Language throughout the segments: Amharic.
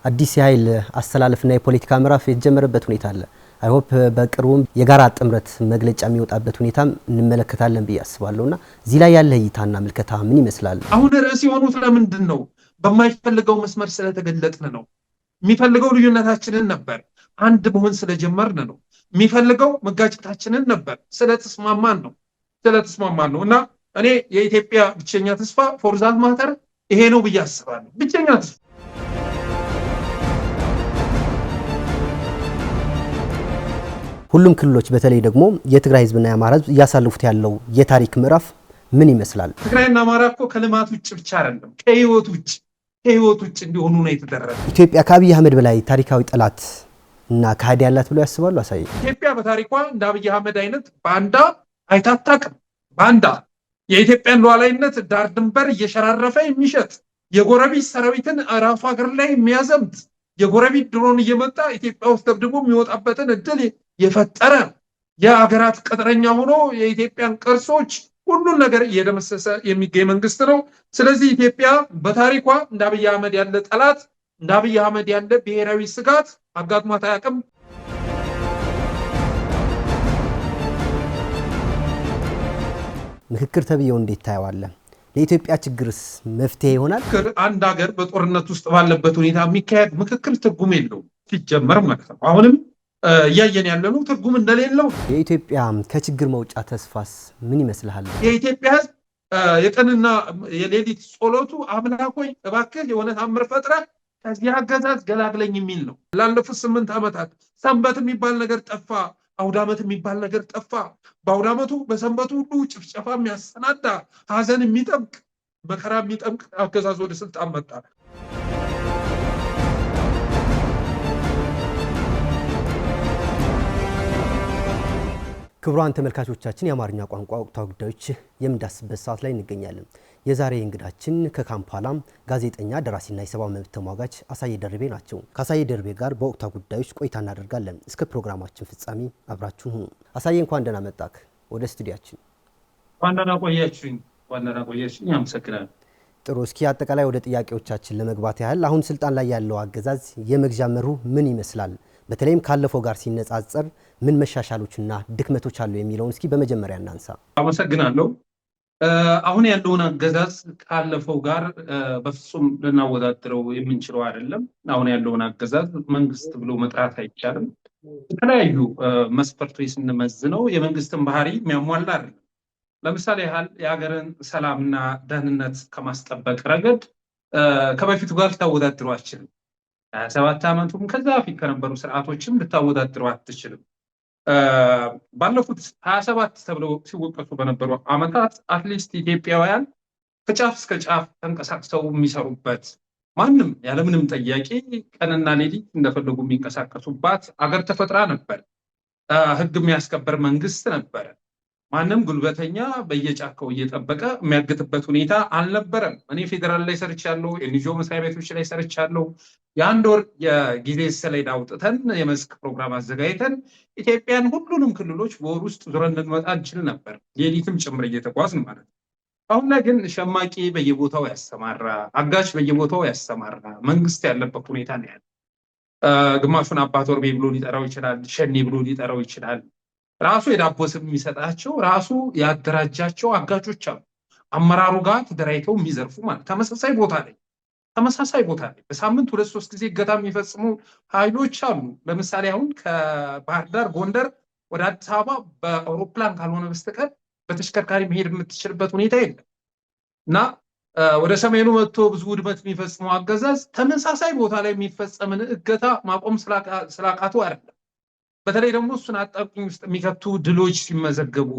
አዲስ የኃይል አስተላለፍና የፖለቲካ ምዕራፍ የተጀመረበት ሁኔታ አለ። አይ ሆፕ በቅርቡም የጋራ ጥምረት መግለጫ የሚወጣበት ሁኔታም እንመለከታለን ብዬ አስባለሁና እዚህ ላይ ያለ እይታና ምልከታ ምን ይመስላል? አሁን ርዕስ የሆኑት ለምንድን ነው? በማይፈልገው መስመር ስለተገለጥን ነው። የሚፈልገው ልዩነታችንን ነበር፣ አንድ መሆን ስለጀመርን ነው። የሚፈልገው መጋጨታችንን ነበር፣ ስለተስማማን ነው። እና እኔ የኢትዮጵያ ብቸኛ ተስፋ ፎርዛት ማተር ይሄ ነው ብዬ አስባለሁ። ብቸኛ ተስፋ ሁሉም ክልሎች በተለይ ደግሞ የትግራይ ህዝብና የአማራ ህዝብ እያሳለፉት ያለው የታሪክ ምዕራፍ ምን ይመስላል? ትግራይና አማራ እኮ ከልማት ውጭ ብቻ አይደለም ከህይወት ውጭ እንዲሆኑ ነው የተደረገው። ኢትዮጵያ ከአብይ አህመድ በላይ ታሪካዊ ጠላት እና ካህዲ ያላት ብለው ያስባሉ? አሳይ። ኢትዮጵያ በታሪኳ እንደ አብይ አህመድ አይነት ባንዳ አይታጣቅም። ባንዳ የኢትዮጵያን ሉዓላዊነት ዳር ድንበር እየሸራረፈ የሚሸጥ የጎረቤት ሰራዊትን ራሱ ሀገር ላይ የሚያዘምት የጎረቤት ድሮን እየመጣ ኢትዮጵያ ውስጥ ደብድቦ የሚወጣበትን እድል የፈጠረ የሀገራት ቅጥረኛ ሆኖ የኢትዮጵያን ቅርሶች ሁሉን ነገር እየደመሰሰ የሚገኝ መንግስት ነው። ስለዚህ ኢትዮጵያ በታሪኳ እንደ አብይ አህመድ ያለ ጠላት እንደ አብይ አህመድ ያለ ብሔራዊ ስጋት አጋጥሟት አያውቅም። ምክክር ተብዬው እንዴት ታየዋለህ? ለኢትዮጵያ ችግርስ መፍትሄ ይሆናል? አንድ ሀገር በጦርነት ውስጥ ባለበት ሁኔታ የሚካሄድ ምክክር ትርጉም የለውም ሲጀመር ማለት ነው። አሁንም እያየን ያለነው ትርጉም እንደሌለው። የኢትዮጵያ ከችግር መውጫ ተስፋስ ምን ይመስልሃል? የኢትዮጵያ ህዝብ የቀንና የሌሊት ጸሎቱ አምላክ ሆይ እባክህ የሆነ ታምር ፈጥረህ ከዚህ አገዛዝ ገላግለኝ የሚል ነው። ላለፉት 8 ዓመታት ሰንበት የሚባል ነገር ጠፋ፣ አውደ ዓመት የሚባል ነገር ጠፋ። በአውደ ዓመቱ በሰንበቱ ሁሉ ጭፍጨፋ የሚያሰናዳ ሀዘን የሚጠምቅ መከራ የሚጠምቅ አገዛዝ ወደ ስልጣን መጣ። ክቡራን ተመልካቾቻችን የአማርኛ ቋንቋ ወቅታዊ ጉዳዮች የምንዳስበት ሰዓት ላይ እንገኛለን። የዛሬ እንግዳችን ከካምፓላ ጋዜጠኛ ደራሲና የሰብአዊ መብት ተሟጋች አሳየ ደርቤ ናቸው። ከአሳየ ደርቤ ጋር በወቅታዊ ጉዳዮች ቆይታ እናደርጋለን። እስከ ፕሮግራማችን ፍጻሜ አብራችሁን ሁኑ። አሳየ እንኳን ደህና መጣክ ወደ ስቱዲያችን። እንኳን ደህና ቆያችሁኝ። አመሰግናለሁ። ጥሩ። እስኪ አጠቃላይ ወደ ጥያቄዎቻችን ለመግባት ያህል አሁን ስልጣን ላይ ያለው አገዛዝ የመግዣ መሩ ምን ይመስላል? በተለይም ካለፈው ጋር ሲነጻጸር ምን መሻሻሎችና ድክመቶች አሉ የሚለውን እስኪ በመጀመሪያ እናንሳ። አመሰግናለሁ። አሁን ያለውን አገዛዝ ካለፈው ጋር በፍጹም ልናወዳድረው የምንችለው አይደለም። አሁን ያለውን አገዛዝ መንግስት ብሎ መጥራት አይቻልም። የተለያዩ መስፈርቶች ስንመዝነው የመንግስትን ባህሪ የሚያሟላ አይደለም። ለምሳሌ ያህል የሀገርን ሰላምና ደህንነት ከማስጠበቅ ረገድ ከበፊቱ ጋር ልታወዳድረው አትችልም። 27 ዓመቱም ከዛ በፊት ከነበሩ ስርዓቶችም ልታወዳድረው አትችልም። ባለፉት 27 ተብለው ሲወቀሱ በነበሩ ዓመታት አትሊስት ኢትዮጵያውያን ከጫፍ እስከ ጫፍ ተንቀሳቅሰው የሚሰሩበት ማንም ያለምንም ጠያቂ ቀንና ሌሊት እንደፈለጉ የሚንቀሳቀሱባት አገር ተፈጥራ ነበር። ህግ የሚያስከበር መንግስት ነበረ። ማንም ጉልበተኛ በየጫካው እየጠበቀ የሚያግትበት ሁኔታ አልነበረም። እኔ ፌዴራል ላይ ሰርቻለሁ፣ ኤንጂኦ መስሪያ ቤቶች ላይ ሰርቻለሁ። የአንድ ወር የጊዜ ሰሌዳ አውጥተን የመስክ ፕሮግራም አዘጋጅተን ኢትዮጵያን ሁሉንም ክልሎች በወር ውስጥ ዙረን እንድንመጣ እንችል ነበር፣ ሌሊትም ጭምር እየተጓዝን ማለት ነው። አሁን ላይ ግን ሸማቂ በየቦታው ያሰማራ፣ አጋች በየቦታው ያሰማራ መንግስት ያለበት ሁኔታ ነው ያለ። ግማሹን አባት ወርቤ ብሎ ሊጠራው ይችላል፣ ሸኔ ብሎ ሊጠራው ይችላል። ራሱ የዳቦ ስም የሚሰጣቸው ራሱ ያደራጃቸው አጋቾች አሉ። አመራሩ ጋር ተደራጅተው የሚዘርፉ ማለት ተመሳሳይ ቦታ ላይ በሳምንት 2-3 ጊዜ እገታ የሚፈጽሙ ኃይሎች አሉ። ለምሳሌ አሁን ከባህር ዳር ጎንደር ወደ አዲስ አበባ በአውሮፕላን ካልሆነ በስተቀር በተሽከርካሪ መሄድ የምትችልበት ሁኔታ የለም እና ወደ ሰሜኑ መጥቶ ብዙ ውድመት የሚፈጽመው አገዛዝ ተመሳሳይ ቦታ ላይ የሚፈጸምን እገታ ማቆም ስላቃቱ አይደለም። በተለይ ደግሞ እሱን አጣብቂኝ ውስጥ የሚከቱ ድሎች ሲመዘገቡ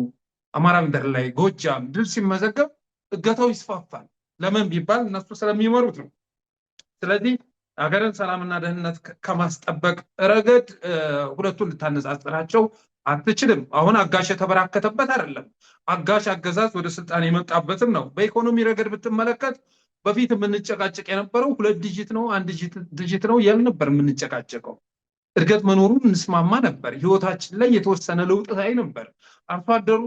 አማራ ምድር ላይ ጎጃም ድል ሲመዘገብ እገታው ይስፋፋል። ለምን ቢባል እነሱ ስለሚመሩት ነው። ስለዚህ ሀገርን ሰላምና ደህንነት ከማስጠበቅ ረገድ ሁለቱን ልታነጻጽራቸው አትችልም። አሁን አጋሽ የተበራከተበት አይደለም። አጋሽ አገዛዝ ወደ ስልጣን የመጣበትም ነው። በኢኮኖሚ ረገድ ብትመለከት በፊት የምንጨቃጨቅ የነበረው 2 ዲጂት ነው 1 ዲጂት ነው ያል ነበር የምንጨቃጨቀው። እድገት መኖሩን እንስማማ ነበር። ህይወታችን ላይ የተወሰነ ለውጥ ታይ ነበር። አርሶ አደሩ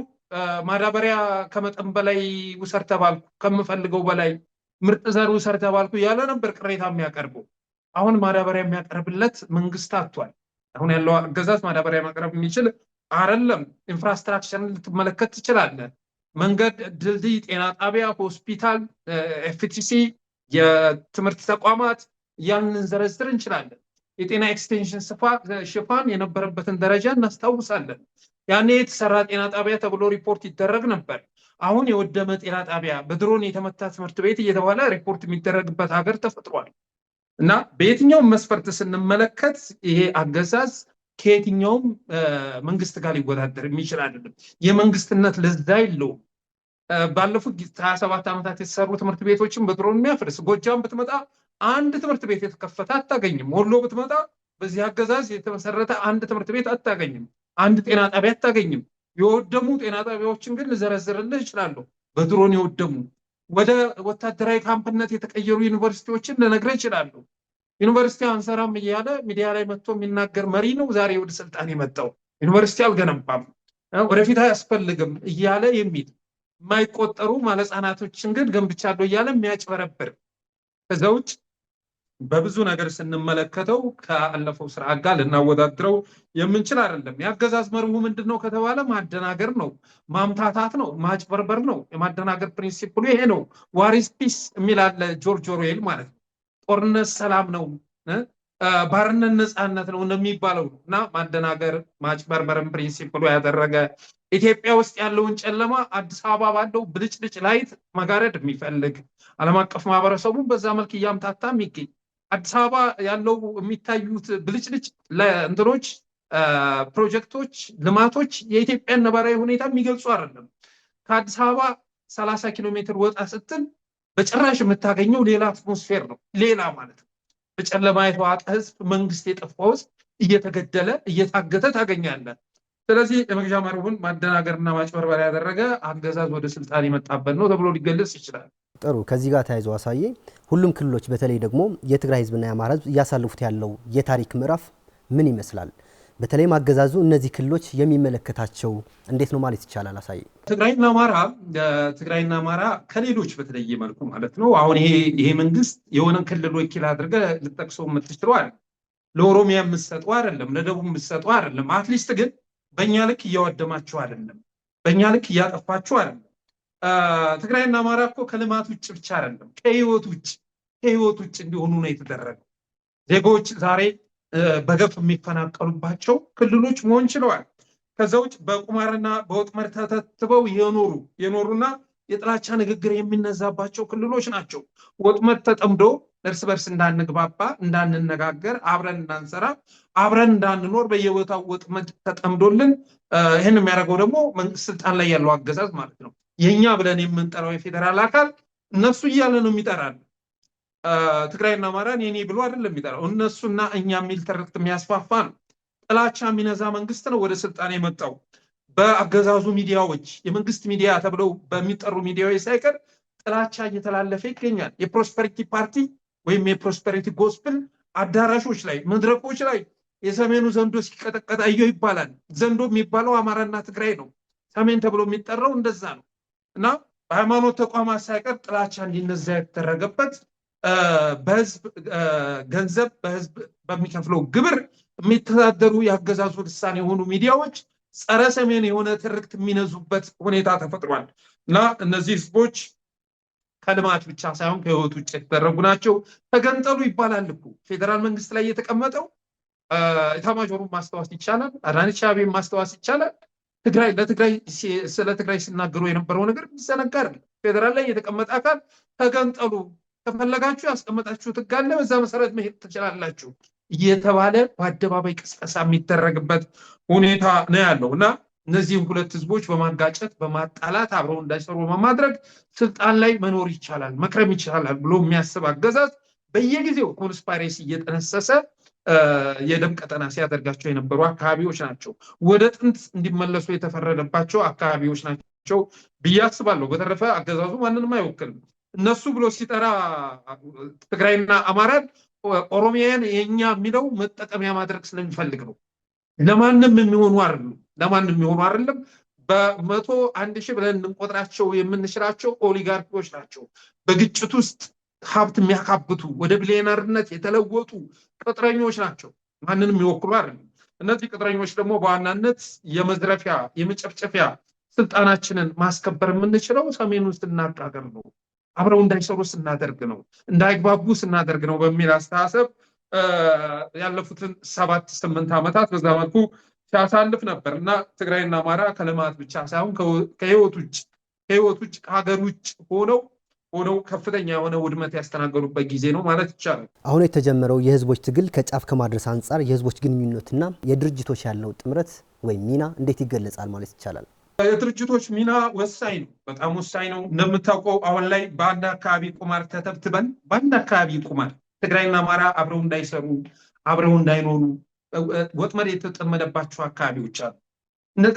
ማዳበሪያ ከመጠን በላይ ውሰር ተባልኩ፣ ከምፈልገው በላይ ምርጥ ዘር ውሰር ተባልኩ ያለ ነበር ቅሬታ የሚያቀርበው። አሁን ማዳበሪያ የሚያቀርብለት መንግስት አጥቷል። አሁን ያለው አገዛዝ ማዳበሪያ ማቅረብ የሚችል አይደለም። ኢንፍራስትራክቸርን ልትመለከት ትችላለህ። መንገድ፣ ድልድይ፣ ጤና ጣቢያ፣ ሆስፒታል፣ ኤፍቲሲ፣ የትምህርት ተቋማት ያንን ዘረዝር እንችላለን። የጤና ኤክስቴንሽን ሽፋን የነበረበትን ደረጃ እናስታውሳለን። ያኔ የተሰራ ጤና ጣቢያ ተብሎ ሪፖርት ይደረግ ነበር። አሁን የወደመ ጤና ጣቢያ፣ በድሮን የተመታ ትምህርት ቤት እየተባለ ሪፖርት የሚደረግበት ሀገር ተፈጥሯል። እና በየትኛውም መስፈርት ስንመለከት ይሄ አገዛዝ ከየትኛውም መንግስት ጋር ሊወዳደር የሚችል አይደለም። የመንግስትነት ለዛ የለውም። ባለፉት 27 ዓመታት የተሰሩ ትምህርት ቤቶችን በድሮን የሚያፈርስ፣ ጎጃም ብትመጣ አንድ ትምህርት ቤት የተከፈተ አታገኝም። ወሎ ብትመጣ በዚህ አገዛዝ የተመሰረተ አንድ ትምህርት ቤት አታገኝም። አንድ ጤና ጣቢያ አታገኝም። የወደሙ ጤና ጣቢያዎችን ግን ልዘረዝርልህ እችላለሁ። በድሮን የወደሙ ወደ ወታደራዊ ካምፕነት የተቀየሩ ዩኒቨርሲቲዎችን ልነግርህ እችላለሁ። ዩኒቨርሲቲ አንሰራም እያለ ሚዲያ ላይ መጥቶ የሚናገር መሪ ነው ዛሬ ወደ ስልጣን የመጣው። ዩኒቨርሲቲ አልገነባም፣ ወደፊት አያስፈልግም እያለ የሚል የማይቆጠሩ ማለህፃናቶችን ግን ገንብቻለሁ እያለ የሚያጭበረብር። ከዛ ውጭ በብዙ ነገር ስንመለከተው ካለፈው ስርዓት ጋር ልናወዳድረው የምንችል አይደለም። የአገዛዝ መርሁ ምንድን ነው ከተባለ ማደናገር ነው፣ ማምታታት ነው፣ ማጭበርበር ነው። የማደናገር ፕሪንሲፕሉ ይሄ ነው። ዋሪስ ፒስ የሚል አለ ጆርጅ ኦርዌል ማለት ነው። ጦርነት ሰላም ነው፣ ባርነት ነፃነት ነው እንደሚባለው ነው። እና ማደናገር ማጭበርበርን ፕሪንሲፕሉ ያደረገ ኢትዮጵያ ውስጥ ያለውን ጨለማ አዲስ አበባ ባለው ብልጭልጭ ላይት መጋረድ የሚፈልግ ዓለም አቀፍ ማህበረሰቡን በዛ መልክ እያምታታ የሚገኝ አዲስ አበባ ያለው የሚታዩት ብልጭልጭ ለእንትኖች ፕሮጀክቶች፣ ልማቶች የኢትዮጵያን ነባራዊ ሁኔታ የሚገልጹ አይደለም። ከአዲስ አበባ 30 ኪሎ ሜትር ወጣ ስትል በጭራሽ የምታገኘው ሌላ አትሞስፌር ነው። ሌላ ማለት ነው። በጨለማ የተዋጠ ህዝብ፣ መንግስት የጠፋው ህዝብ እየተገደለ እየታገተ ታገኛለህ። ስለዚህ የመግዣ መርሁን ማደናገርና ማጭበርበር ያደረገ አገዛዝ ወደ ስልጣን የመጣበት ነው ተብሎ ሊገለጽ ይችላል። ጥሩ። ከዚህ ጋር ተያይዞ አሳየ ሁሉም ክልሎች በተለይ ደግሞ የትግራይ ህዝብና የአማራ ህዝብ እያሳለፉት ያለው የታሪክ ምዕራፍ ምን ይመስላል? በተለይም አገዛዙ እነዚህ ክልሎች የሚመለከታቸው እንዴት ነው ማለት ይቻላል? አሳየ ትግራይና አማራ ከሌሎች በተለየ መልኩ ማለት ነው። አሁን ይሄ መንግስት የሆነ ክልል ወኪል አድርገህ ልጠቅሰው የምትችለው አይደለም። ለኦሮሚያ የምትሰጠው አይደለም፣ ለደቡብ የምትሰጠው አይደለም። አትሊስት ግን በእኛ ልክ እያወደማችሁ አይደለም፣ በእኛ ልክ እያጠፋችሁ አይደለም። ትግራይና አማራ እኮ ከልማት ውጭ ብቻ አይደለም፣ ከህይወት ውጭ እንዲሆኑ ነው የተደረገው። ዜጎች ዛሬ በገፍ የሚፈናቀሉባቸው ክልሎች መሆን ችለዋል። ከዛ ውጭ በቁማርና በወጥመድ ተተትበው የኖሩና የጥላቻ ንግግር የሚነዛባቸው ክልሎች ናቸው። ወጥመድ ተጠምዶ እርስ በርስ እንዳንግባባ፣ እንዳንነጋገር፣ አብረን እንዳንሰራ፣ አብረን እንዳንኖር በየቦታው ወጥመድ ተጠምዶልን ይህን የሚያደርገው ደግሞ መንግስት ስልጣን ላይ ያለው አገዛዝ ማለት ነው። የኛ ብለን የምንጠራው የፌዴራል አካል እነሱ እያለ ነው የሚጠራል። ትግራይና አማራን የኔ ብሎ አይደለም የሚጠራው፣ እነሱና እኛ የሚል ትርክት የሚያስፋፋ ነው። ጥላቻ የሚነዛ መንግስት ነው ወደ ስልጣን የመጣው። በአገዛዙ ሚዲያዎች፣ የመንግስት ሚዲያ ተብለው በሚጠሩ ሚዲያዎች ሳይቀር ጥላቻ እየተላለፈ ይገኛል። የፕሮስፐሪቲ ፓርቲ ወይም የፕሮስፐሪቲ ጎስፕል አዳራሾች ላይ፣ መድረኮች ላይ የሰሜኑ ዘንዶ ሲቀጠቀጥ አየሁ ይባላል። ዘንዶ የሚባለው አማራና ትግራይ ነው። ሰሜን ተብሎ የሚጠራው እንደዛ ነው። እና በሃይማኖት ተቋማት ሳይቀር ጥላቻ እንዲነዛ የተደረገበት በህዝብ ገንዘብ በህዝብ በሚከፍለው ግብር የሚተዳደሩ የአገዛዙ ልሳን የሆኑ ሚዲያዎች ጸረ ሰሜን የሆነ ትርክት የሚነዙበት ሁኔታ ተፈጥሯል። እና እነዚህ ህዝቦች ከልማት ብቻ ሳይሆን ከህይወት ውጭ የተደረጉ ናቸው። ተገንጠሉ ይባላል እኮ ፌዴራል መንግስት ላይ የተቀመጠው ኢታማዦሩን ማስታወስ ይቻላል። አዳነች አቤቤን ማስታወስ ይቻላል። ስለ ትግራይ ሲናገሩ የነበረው ነገር የሚዘነጋ አይደለም። ፌዴራል ላይ የተቀመጠ አካል ተገንጠሉ፣ ከፈለጋችሁ ያስቀመጣችሁት ህግ አለ፣ በዛ መሰረት መሄድ ትችላላችሁ እየተባለ በአደባባይ ቅስቀሳ የሚደረግበት ሁኔታ ነው ያለው። እና እነዚህም ሁለት ህዝቦች በማጋጨት በማጣላት አብረው እንዳይሰሩ በማድረግ ስልጣን ላይ መኖር ይቻላል፣ መክረም ይቻላል ብሎ የሚያስብ አገዛዝ በየጊዜው ኮንስፓይሬሲ እየጠነሰሰ የደም ቀጠና ሲያደርጋቸው የነበሩ አካባቢዎች ናቸው። ወደ ጥንት እንዲመለሱ የተፈረደባቸው አካባቢዎች ናቸው ብዬ አስባለሁ። በተረፈ አገዛዙ ማንንም አይወክልም። እነሱ ብሎ ሲጠራ ትግራይና አማራን ኦሮሚያን የኛ የሚለው መጠቀሚያ ማድረግ ስለሚፈልግ ነው። ለማንም የሚሆኑ አይደለም። በ101,000 ብለን እንቆጥራቸው የምንችላቸው ኦሊጋርኪዎች ናቸው። በግጭት ውስጥ ሀብት የሚያካብቱ ወደ ቢሊዮነርነት የተለወጡ ቅጥረኞች ናቸው። ማንንም የሚወክሉ አይደለም። እነዚህ ቅጥረኞች ደግሞ በዋናነት የመዝረፊያ የመጨፍጨፊያ ስልጣናችንን ማስከበር የምንችለው ሰሜኑን ስናጋገር ነው፣ አብረው እንዳይሰሩ ስናደርግ ነው፣ እንዳይግባቡ ስናደርግ ነው በሚል አስተሳሰብ ያለፉትን 7-8 ዓመታት በዛ መልኩ ሲያሳልፍ ነበር እና ትግራይና አማራ ከልማት ብቻ ሳይሆን ከህይወት ውጭ ከሀገር ውጭ ሆነው ከፍተኛ የሆነ ውድመት ያስተናገዱበት ጊዜ ነው ማለት ይቻላል። አሁን የተጀመረው የህዝቦች ትግል ከጫፍ ከማድረስ አንጻር የህዝቦች ግንኙነትና የድርጅቶች ያለው ጥምረት ወይም ሚና እንዴት ይገለጻል ማለት ይቻላል? የድርጅቶች ሚና ወሳኝ ነው፣ በጣም ወሳኝ ነው። እንደምታውቀው አሁን ላይ በአንድ አካባቢ ቁማር ተተብትበን በአንድ አካባቢ ቁማር ትግራይና አማራ አብረው እንዳይሰሩ አብረው እንዳይኖሩ ወጥመድ የተጠመደባቸው አካባቢዎች አሉ።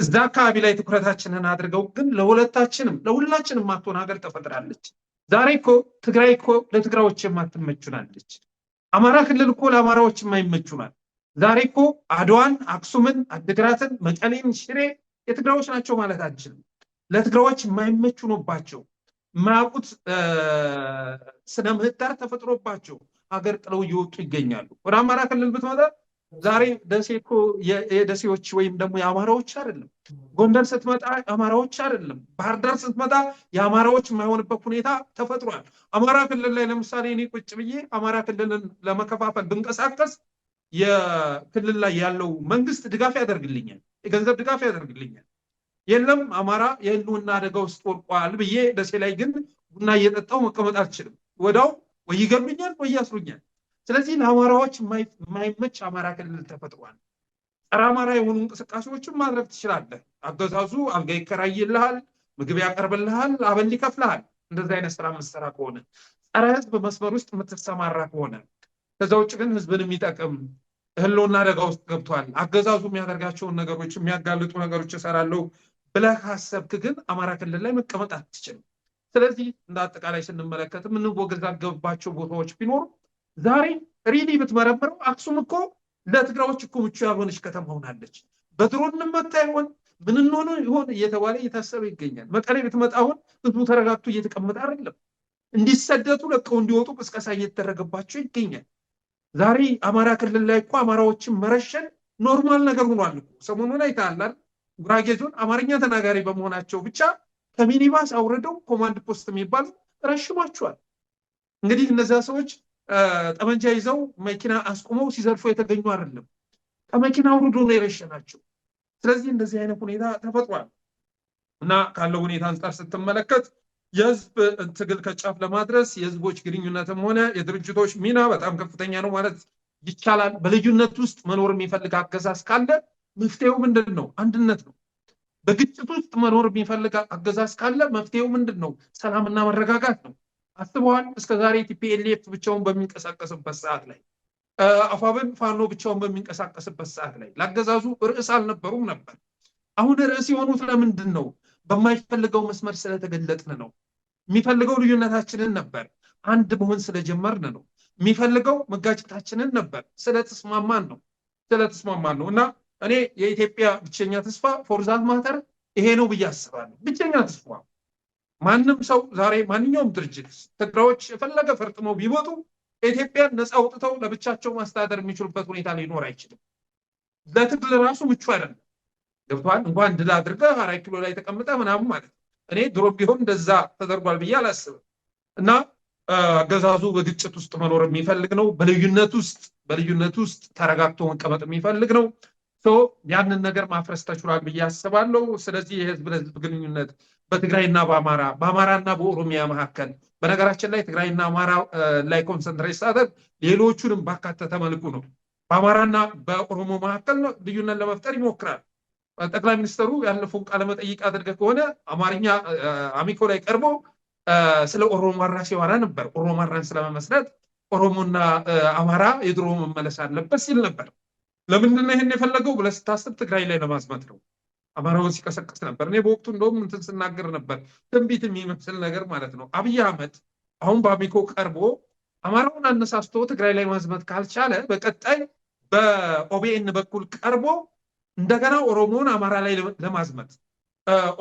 እዛ አካባቢ ላይ ትኩረታችንን አድርገው ግን ለሁላችንም ማትሆን ሀገር ተፈጥራለች። ዛሬ እኮ ትግራይ እኮ ለትግራዮች የማትመቹናለች። አማራ ክልል እኮ ለአማራዎች የማይመቹናል። ዛሬ እኮ አድዋን፣ አክሱምን፣ አድግራትን፣ መቀሌን፣ ሽሬ የትግራዮች ናቸው ማለት አንችልም። ለትግራዮች የማይመቹ ነውባቸው የማያውቁት ስነ ምህዳር ተፈጥሮባቸው ሀገር ጥለው እየወጡ ይገኛሉ። ወደ አማራ ክልል ብትመጣ ዛሬ ደሴ እኮ የደሴዎች ወይም ደግሞ የአማራዎች አይደለም። ጎንደር ስትመጣ የአማራዎች አይደለም። ባህር ዳር ስትመጣ የአማራዎች የማይሆንበት ሁኔታ ተፈጥሯል። አማራ ክልል ላይ ለምሳሌ እኔ ቁጭ ብዬ አማራ ክልልን ለመከፋፈል ብንቀሳቀስ የክልል ላይ ያለው መንግስት ድጋፍ ያደርግልኛል፣ የገንዘብ ድጋፍ ያደርግልኛል። የለም አማራ የህልውና አደጋ ውስጥ ወድቋል ብዬ ደሴ ላይ ግን ቡና እየጠጣው መቀመጥ አልችልም። ወዳው ወይ ይገሉኛል ወይ ያስሩኛል። ስለዚህ ለአማራዎች የማይመች አማራ ክልል ተፈጥሯል። ጸረ አማራ የሆኑ እንቅስቃሴዎችን ማድረግ ትችላለህ። አገዛዙ አልጋ ይከራይልሃል፣ ምግብ ያቀርብልሃል፣ አበል ይከፍልሃል። እንደዚህ አይነት ስራ የምትሰራ ከሆነ ጸረ ህዝብ መስመር ውስጥ የምትሰማራ ከሆነ ከዛ ውጭ ግን ህዝብን የሚጠቅም ህልውና አደጋ ውስጥ ገብቷል፣ አገዛዙ የሚያደርጋቸውን ነገሮች የሚያጋልጡ ነገሮች እሰራለሁ ብለህ ካሰብክ ግን አማራ ክልል ላይ መቀመጥ አትችልም። ስለዚህ እንደ አጠቃላይ ስንመለከት የምንወገዛገብባቸው ቦታዎች ቢኖሩ ዛሬ ሪሊ ብትመረምረው አክሱም እኮ ለትግራዮች እኮ ምቹ ያልሆነች ከተማ ሆናለች። በድሮን እንመታ ይሆን ምን እንሆን ይሆን እየተባለ እየታሰበ ይገኛል። መቀሌ ብትመጣ አሁን ህዝቡ ተረጋግቶ እየተቀመጠ አይደለም። እንዲሰደዱ ለቀው እንዲወጡ ቅስቀሳ እየተደረገባቸው ይገኛል። ዛሬ አማራ ክልል ላይ እኮ አማራዎችን መረሸን ኖርማል ነገር ሆኗል እኮ። ሰሞኑን አይተሃል። ጉራጌ ዞን አማርኛ ተናጋሪ በመሆናቸው ብቻ ከሚኒባስ አውርደው ኮማንድ ፖስት የሚባል ረሽሟቸዋል። እንግዲህ እነዚያ ሰዎች ጠመንጃ ይዘው መኪና አስቆመው ሲዘርፉ የተገኙ አይደለም፣ ከመኪና አውርዶ ነው የረሸናቸው። ስለዚህ እንደዚህ አይነት ሁኔታ ተፈጥሯል እና ካለው ሁኔታ አንጻር ስትመለከት የህዝብ ትግል ከጫፍ ለማድረስ የህዝቦች ግንኙነትም ሆነ የድርጅቶች ሚና በጣም ከፍተኛ ነው ማለት ይቻላል። በልዩነት ውስጥ መኖር የሚፈልግ አገዛዝ ካለ መፍትሄው ምንድን ነው? አንድነት ነው። በግጭት ውስጥ መኖር የሚፈልግ አገዛዝ ካለ መፍትሄው ምንድን ነው? ሰላምና መረጋጋት ነው። አስበዋል። እስከዛሬ ቲፒኤልኤፍ ብቻውን በሚንቀሳቀስበት ሰዓት ላይ አፋብን ፋኖ ብቻውን በሚንቀሳቀስበት ሰዓት ላይ ለአገዛዙ ርዕስ አልነበሩም ነበር። አሁን ርዕስ የሆኑት ለምንድን ነው? በማይፈልገው መስመር ስለተገለጥን ነው። የሚፈልገው ልዩነታችንን ነበር፣ አንድ መሆን ስለጀመርን ነው። የሚፈልገው መጋጨታችንን ነበር፣ ስለተስማማን ነው። እና እኔ የኢትዮጵያ ብቸኛ ተስፋ ፎርዛት ማተር ይሄ ነው ብዬ አስባለሁ። ብቸኛ ተስፋ ማንም ሰው ዛሬ ማንኛውም ድርጅት ትግራዮች የፈለገ ፈርጥመው ቢወጡ ኢትዮጵያን ነፃ አውጥተው ለብቻቸው ማስተዳደር የሚችሉበት ሁኔታ ሊኖር አይችልም። ለትግል ራሱ ምቹ አይደለም። ገብቷል። እንኳን ድል አድርገህ 4 ኪሎ ላይ ተቀምጠ ምናምን ማለት ነው። እኔ ድሮ ቢሆን እንደዛ ተደርጓል ብዬ አላስብም። እና አገዛዙ በግጭት ውስጥ መኖር የሚፈልግ ነው። በልዩነት ውስጥ ተረጋግቶ መቀመጥ የሚፈልግ ነው። ያንን ነገር ማፍረስ ተችሏል ብዬ አስባለሁ። ስለዚህ የህዝብ ለህዝብ ግንኙነት በትግራይና በአማራና በኦሮሚያ መካከል በነገራችን ላይ ትግራይና አማራ ላይ ኮንሰንትሬት ሳደርግ ሌሎቹንም ባካተተ መልኩ ነው። በአማራና በኦሮሞ መካከል ልዩነት ለመፍጠር ይሞክራል። ጠቅላይ ሚኒስትሩ ያለፈውን ቃለ መጠይቅ አድርገህ ከሆነ አማርኛ አሚኮ ላይ ቀርቦ ስለ ኦሮማራ ሲወራ ነበር። ኦሮማራን ስለመመስረት ኦሮሞና አማራ የድሮ መመለስ አለበት ሲል ነበር። ለምንድን ነው ይሄን የፈለገው ብለህ ስታስብ ትግራይ ላይ ለማዝመት ነው። አማራውን ሲቀሰቅስ ነበር። እኔ በወቅቱ እንደውም እንትን ስናገር ነበር፣ ትንቢት የሚመስል ነገር ማለት ነው። አብይ አህመድ አሁን በአሚኮ ቀርቦ አማራውን አነሳስቶ ትግራይ ላይ ማዝመት ካልቻለ በቀጣይ በኦቢኤን በኩል ቀርቦ እንደገና ኦሮሞን አማራ ላይ ለማዝመት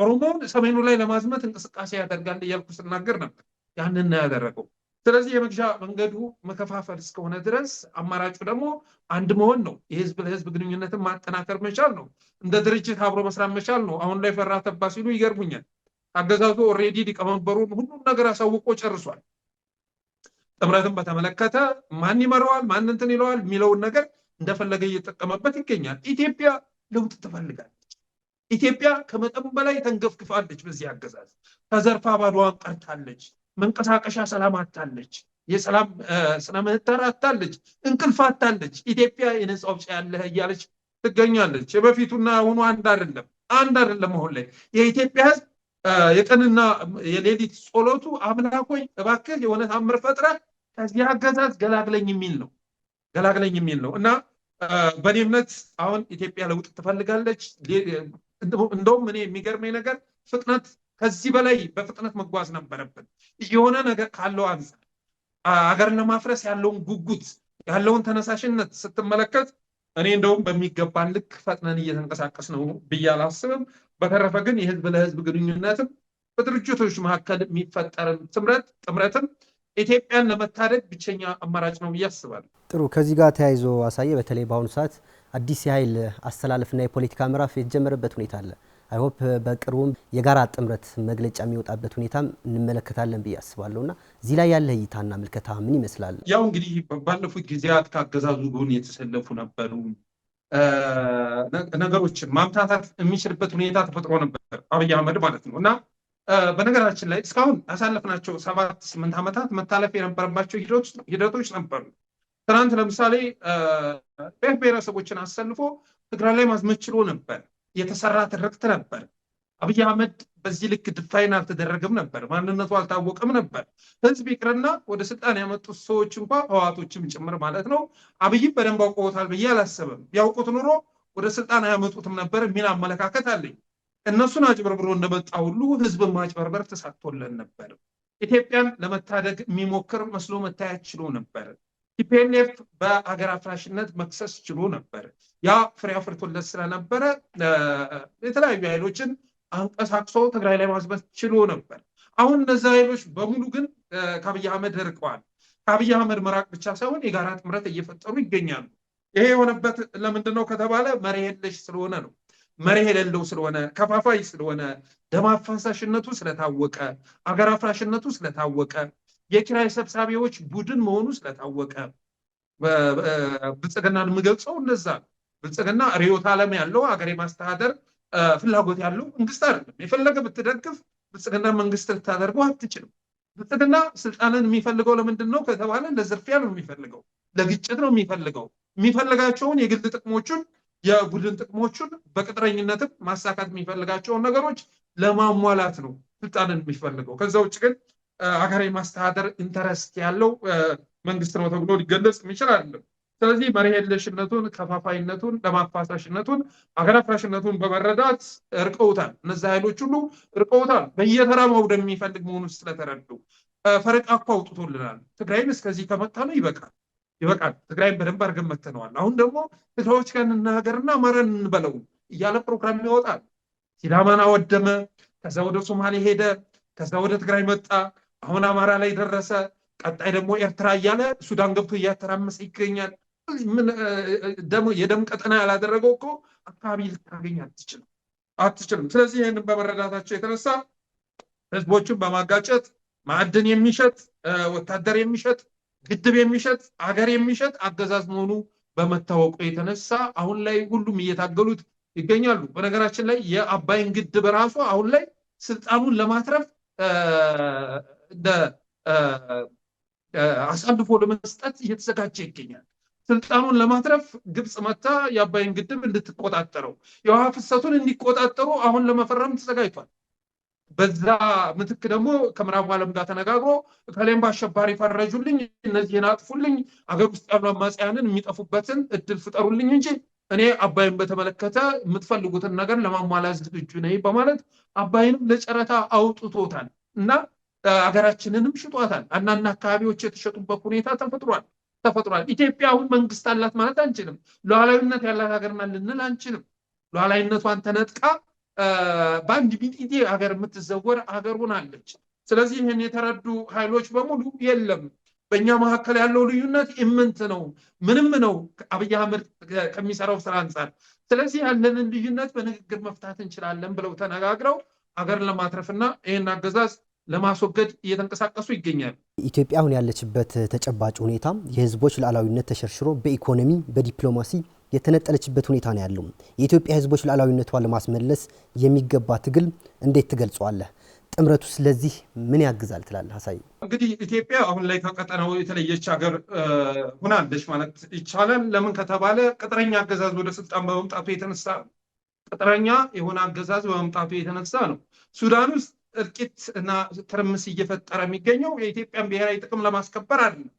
ኦሮሞን ሰሜኑ ላይ ለማዝመት እንቅስቃሴ ያደርጋል እያልኩ ስናገር ነበር። ያንን ነው ያደረገው። ስለዚህ የመግዣ መንገዱ መከፋፈል እስከሆነ ድረስ አማራጩ ደግሞ አንድ መሆን ነው። የህዝብ ለህዝብ ግንኙነትን ማጠናከር መቻል ነው። እንደ ድርጅት አብሮ መስራት መቻል ነው። አሁን ላይ ፈራ ተባ ሲሉ ይገርሙኛል። አገዛዙ ኦልሬዲ ሊቀመንበሩን ሁሉም ነገር አሳውቆ ጨርሷል። ጥምረትን በተመለከተ ማን ይመራዋል ማን እንትን ይለዋል የሚለውን ነገር እንደፈለገ እየተጠቀመበት ይገኛል። ኢትዮጵያ ለውጥ ትፈልጋለች። ኢትዮጵያ ከመጠን በላይ ተንገፍግፋለች። በዚህ አገዛዝ ተዘርፋ ባዶዋን ቀርታለች። መንቀሳቀሻ ሰላም አታለች። የሰላም ስነ ምህዳር አታለች። እንቅልፍ አታለች። ኢትዮጵያ የነፃ አውጪ ያለህ እያለች ትገኛለች። የበፊቱና አሁኑ አንድ አይደለም። አሁን ላይ የኢትዮጵያ ህዝብ የቀንና የሌሊት ጸሎቱ አምላክ ሆይ እባክህ የሆነ ታምር ፈጥረህ ከዚህ አገዛዝ ገላግለኝ የሚል ነው እና በእኔ እምነት አሁን ኢትዮጵያ ለውጥ ትፈልጋለች። እንደውም እኔ የሚገርመኝ ነገር ፍጥነት ከዚህ በላይ በፍጥነት መጓዝ ነበረብን። የሆነ ነገር ካለው አንፃር አገርን ለማፍረስ ያለውን ጉጉት ያለውን ተነሳሽነት ስትመለከት እኔ እንደውም በሚገባን ልክ ፈጥነን እየተንቀሳቀስ ነው ብዬ አላስብም። በተረፈ ግን የህዝብ ለህዝብ ግንኙነትም በድርጅቶች መካከል የሚፈጠርን ጥምረትም ኢትዮጵያን ለመታደግ ብቸኛ አማራጭ ነው ብዬ አስባለሁ። ጥሩ። ከዚህ ጋር ተያይዞ አሳየ በተለይ በአሁኑ ሰዓት አዲስ የኃይል አስተላለፍና የፖለቲካ ምዕራፍ የተጀመረበት ሁኔታ አለ። አይሆፕ በቅርቡም የጋራ ጥምረት መግለጫ የሚወጣበት ሁኔታም እንመለከታለን ብዬ አስባለሁና እዚህ ላይ ያለ እይታና ምልከታ ምን ይመስላል? ያው እንግዲህ ባለፉት ጊዜያት ከአገዛዙ ጎን የተሰለፉ ነበሩ። ነገሮችን ማምታታት የሚችልበት ሁኔታ ተፈጥሮ ነበር አብይ አህመድ ማለት ነው እና በነገራችን ላይ እስካሁን ያሳለፍናቸው 7-8 ዓመታት መታለፍ የነበረባቸው ሂደቶች ነበሩ። ትናንት ለምሳሌ ብሔር ብሔረሰቦችን አሰልፎ ትግራይ ላይ ማዝመት ችሎ ነበር። የተሰራ ትርክት ነበር። አብይ አህመድ በዚህ ልክ ድፋይን አልተደረገም ነበር። ማንነቱ አልታወቀም ነበር። ህዝብ ይቅርና ወደ ስልጣን ያመጡት ሰዎች እንኳ ህዋቶችም ጭምር ማለት ነው አብይ በደንብ አውቀውታል ብዬ አላሰብም። ቢያውቁት ኑሮ ወደ ስልጣን አያመጡትም ነበር የሚል አመለካከት አለኝ። እነሱን አጭበርብሮ እንደመጣ ሁሉ ህዝብን ማጭበርበር ተሳክቶልን ነበር። ኢትዮጵያን ለመታደግ የሚሞክር መስሎ መታየት ችሎ ነበር። ቲፒኤልኤፍ በአገር አፍራሽነት መክሰስ ችሎ ነበር። ያ ፍሬ አፍርቶለት ስለነበረ የተለያዩ ኃይሎችን አንቀሳቅሶ ትግራይ ላይ ማዝመት ችሎ ነበር። አሁን እነዚህ ኃይሎች በሙሉ ግን ከአብይ አህመድ ርቀዋል። ከአብይ አህመድ መራቅ ብቻ ሳይሆን የጋራ ጥምረት እየፈጠሩ ይገኛሉ። ይሄ የሆነበት ለምንድን ነው ከተባለ መሪ የለሽ ስለሆነ ነው። መሪ የሌለው ስለሆነ፣ ከፋፋይ ስለሆነ፣ ደም አፋሳሽነቱ ስለታወቀ፣ አገር አፍራሽነቱ ስለታወቀ፣ የኪራይ ሰብሳቢዎች ቡድን መሆኑ ስለታወቀ ብልጽግናን የምገልጸው እንደዛ ነው። ብልጽግና ርዕዮተ ዓለም ያለው ሀገር የማስተዳደር ፍላጎት ያለው መንግስት አይደለም። የፈለገ ብትደግፍ ብልጽግና መንግስት ልታደርገው አትችልም። ብልጽግና ስልጣንን የሚፈልገው ለምንድን ነው ከተባለ ለዝርፊያ ነው የሚፈልገው፣ ለግጭት ነው የሚፈልገው። የሚፈልጋቸውን የግል ጥቅሞቹን የቡድን ጥቅሞቹን በቅጥረኝነትም ማሳካት የሚፈልጋቸውን ነገሮች ለማሟላት ነው ስልጣንን የሚፈልገው። ከዛ ውጭ ግን ሀገር የማስተዳደር ኢንተረስት ያለው መንግስት ነው ተብሎ ሊገለጽ የሚችል አይደለም። ስለዚህ መሪ የለሽነቱን፣ ከፋፋይነቱን፣ ለማፋሳሽነቱን፣ አገር አፍራሽነቱን በመረዳት እርቀውታል። እነዚህ ኃይሎች ሁሉ እርቀውታል። በየተራ ማውደም የሚፈልግ መሆኑን ስለተረዱ ፈረቃ እኮ አውጥቶልናል። ትግራይን እስከዚህ ከመታ ነው ይበቃል። ትግራይን በደንብ አድርገን መተነዋል። አሁን ደግሞ ትግራዮች ጋር እንናገርና አማራን እንበለው እያለ ፕሮግራም ያወጣል። ሲዳማን አወደመ፣ ከዛ ወደ ሶማሌ ሄደ፣ ከዛ ወደ ትግራይ መጣ፣ አሁን አማራ ላይ ደረሰ። ቀጣይ ደግሞ ኤርትራ እያለ ሱዳን ገብቶ እያተራመሰ ይገኛል። የደም ቀጠና ያላደረገው እኮ አካባቢ ልታገኝ አትችልም። ስለዚህ ይህንን በመረዳታቸው የተነሳ ህዝቦችን በማጋጨት ማዕድን የሚሸጥ ወታደር የሚሸጥ ግድብ የሚሸጥ አገር የሚሸጥ አገዛዝ መሆኑ በመታወቁ የተነሳ አሁን ላይ ሁሉም እየታገሉት ይገኛሉ። በነገራችን ላይ የአባይን ግድብ ራሱ አሁን ላይ ስልጣኑን ለማትረፍ አሳልፎ ለመስጠት እየተዘጋጀ ይገኛል። ስልጣኑን ለማትረፍ ግብፅ መታ የአባይን ግድብ እንድትቆጣጠረው የውሃ ፍሰቱን እንዲቆጣጠሩ አሁን ለመፈረም ተዘጋጅቷል። በዛ ምትክ ደግሞ ከምዕራቡ ዓለም ጋር ተነጋግሮ ከሌም በአሸባሪ ፈረጁልኝ፣ እነዚህን አጥፉልኝ፣ አገር ውስጥ ያሉ አማጽያንን የሚጠፉበትን እድል ፍጠሩልኝ እንጂ እኔ አባይን በተመለከተ የምትፈልጉትን ነገር ለማሟላት ዝግጁ ነኝ በማለት አባይንም ለጨረታ አውጥቶታል እና አገራችንንም ሽጧታል። አንዳንድ አካባቢዎች የተሸጡበት ሁኔታ ተፈጥሯል። ኢትዮጵያ አሁን መንግስት አላት ማለት አንችልም። ሉዓላዊነት ያላት ሀገርና ልንል አንችልም። ሉዓላዊነቷን ተነጥቃ በአንድ ቢጢጤ ሀገር የምትዘወር ሀገር ሆናለች። ስለዚህ ይህን የተረዱ ኃይሎች በሙሉ የለም በእኛ መካከል ያለው ልዩነት ኢምንት ነው፣ ምንም ነው አብይ አህመድ ከሚሰራው ስራ አንጻር። ስለዚህ ያለንን ልዩነት በንግግር መፍታት እንችላለን ብለው ተነጋግረው አገርን ለማትረፍና ይህን አገዛዝ ለማስወገድ እየተንቀሳቀሱ ይገኛል። ኢትዮጵያ አሁን ያለችበት ተጨባጭ ሁኔታ የህዝቦች ሉዓላዊነት ተሸርሽሮ በኢኮኖሚ በዲፕሎማሲ የተነጠለችበት ሁኔታ ነው ያለው። የኢትዮጵያ ህዝቦች ሉዓላዊነቷን ለማስመለስ የሚገባ ትግል እንዴት ትገልጿለህ? ጥምረቱ ስለዚህ ምን ያግዛል ትላለህ? አሳይ። እንግዲህ ኢትዮጵያ አሁን ላይ ከቀጠናው የተለየች ሀገር ሆናለች ማለት ይቻላል። ለምን ከተባለ ቅጥረኛ አገዛዝ ወደ ስልጣን በመምጣቱ የተነሳ ቅጥረኛ የሆነ አገዛዝ በመምጣቱ የተነሳ ነው። ሱዳን ውስጥ እልቂት እና ትርምስ እየፈጠረ የሚገኘው የኢትዮጵያን ብሔራዊ ጥቅም ለማስከበር አይደለም።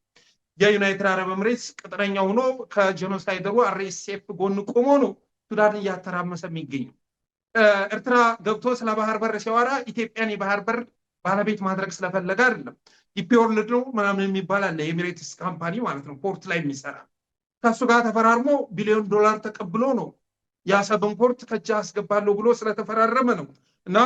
የዩናይትድ አረብ ኤምሬትስ ቅጥረኛ ሆኖ ከጄኖሳይደሩ አርኤስኤፍ ጎን ቆሞ ነው ሱዳን እያተራመሰ የሚገኘው። ኤርትራ ገብቶ ስለ ባህር በር ሲያወራ ኢትዮጵያን የባህር በር ባለቤት ማድረግ ስለፈለገ አይደለም። ዲፒ ወርልድ ነው ምናምን የሚባል አለ፣ የኤሚሬትስ ካምፓኒ ማለት ነው፣ ፖርት ላይ የሚሰራ ከሱ ጋር ተፈራርሞ ቢሊዮን ዶላር ተቀብሎ ነው የአሰብን ፖርት ከእጅ አስገባለሁ ብሎ ስለተፈራረመ ነው። እና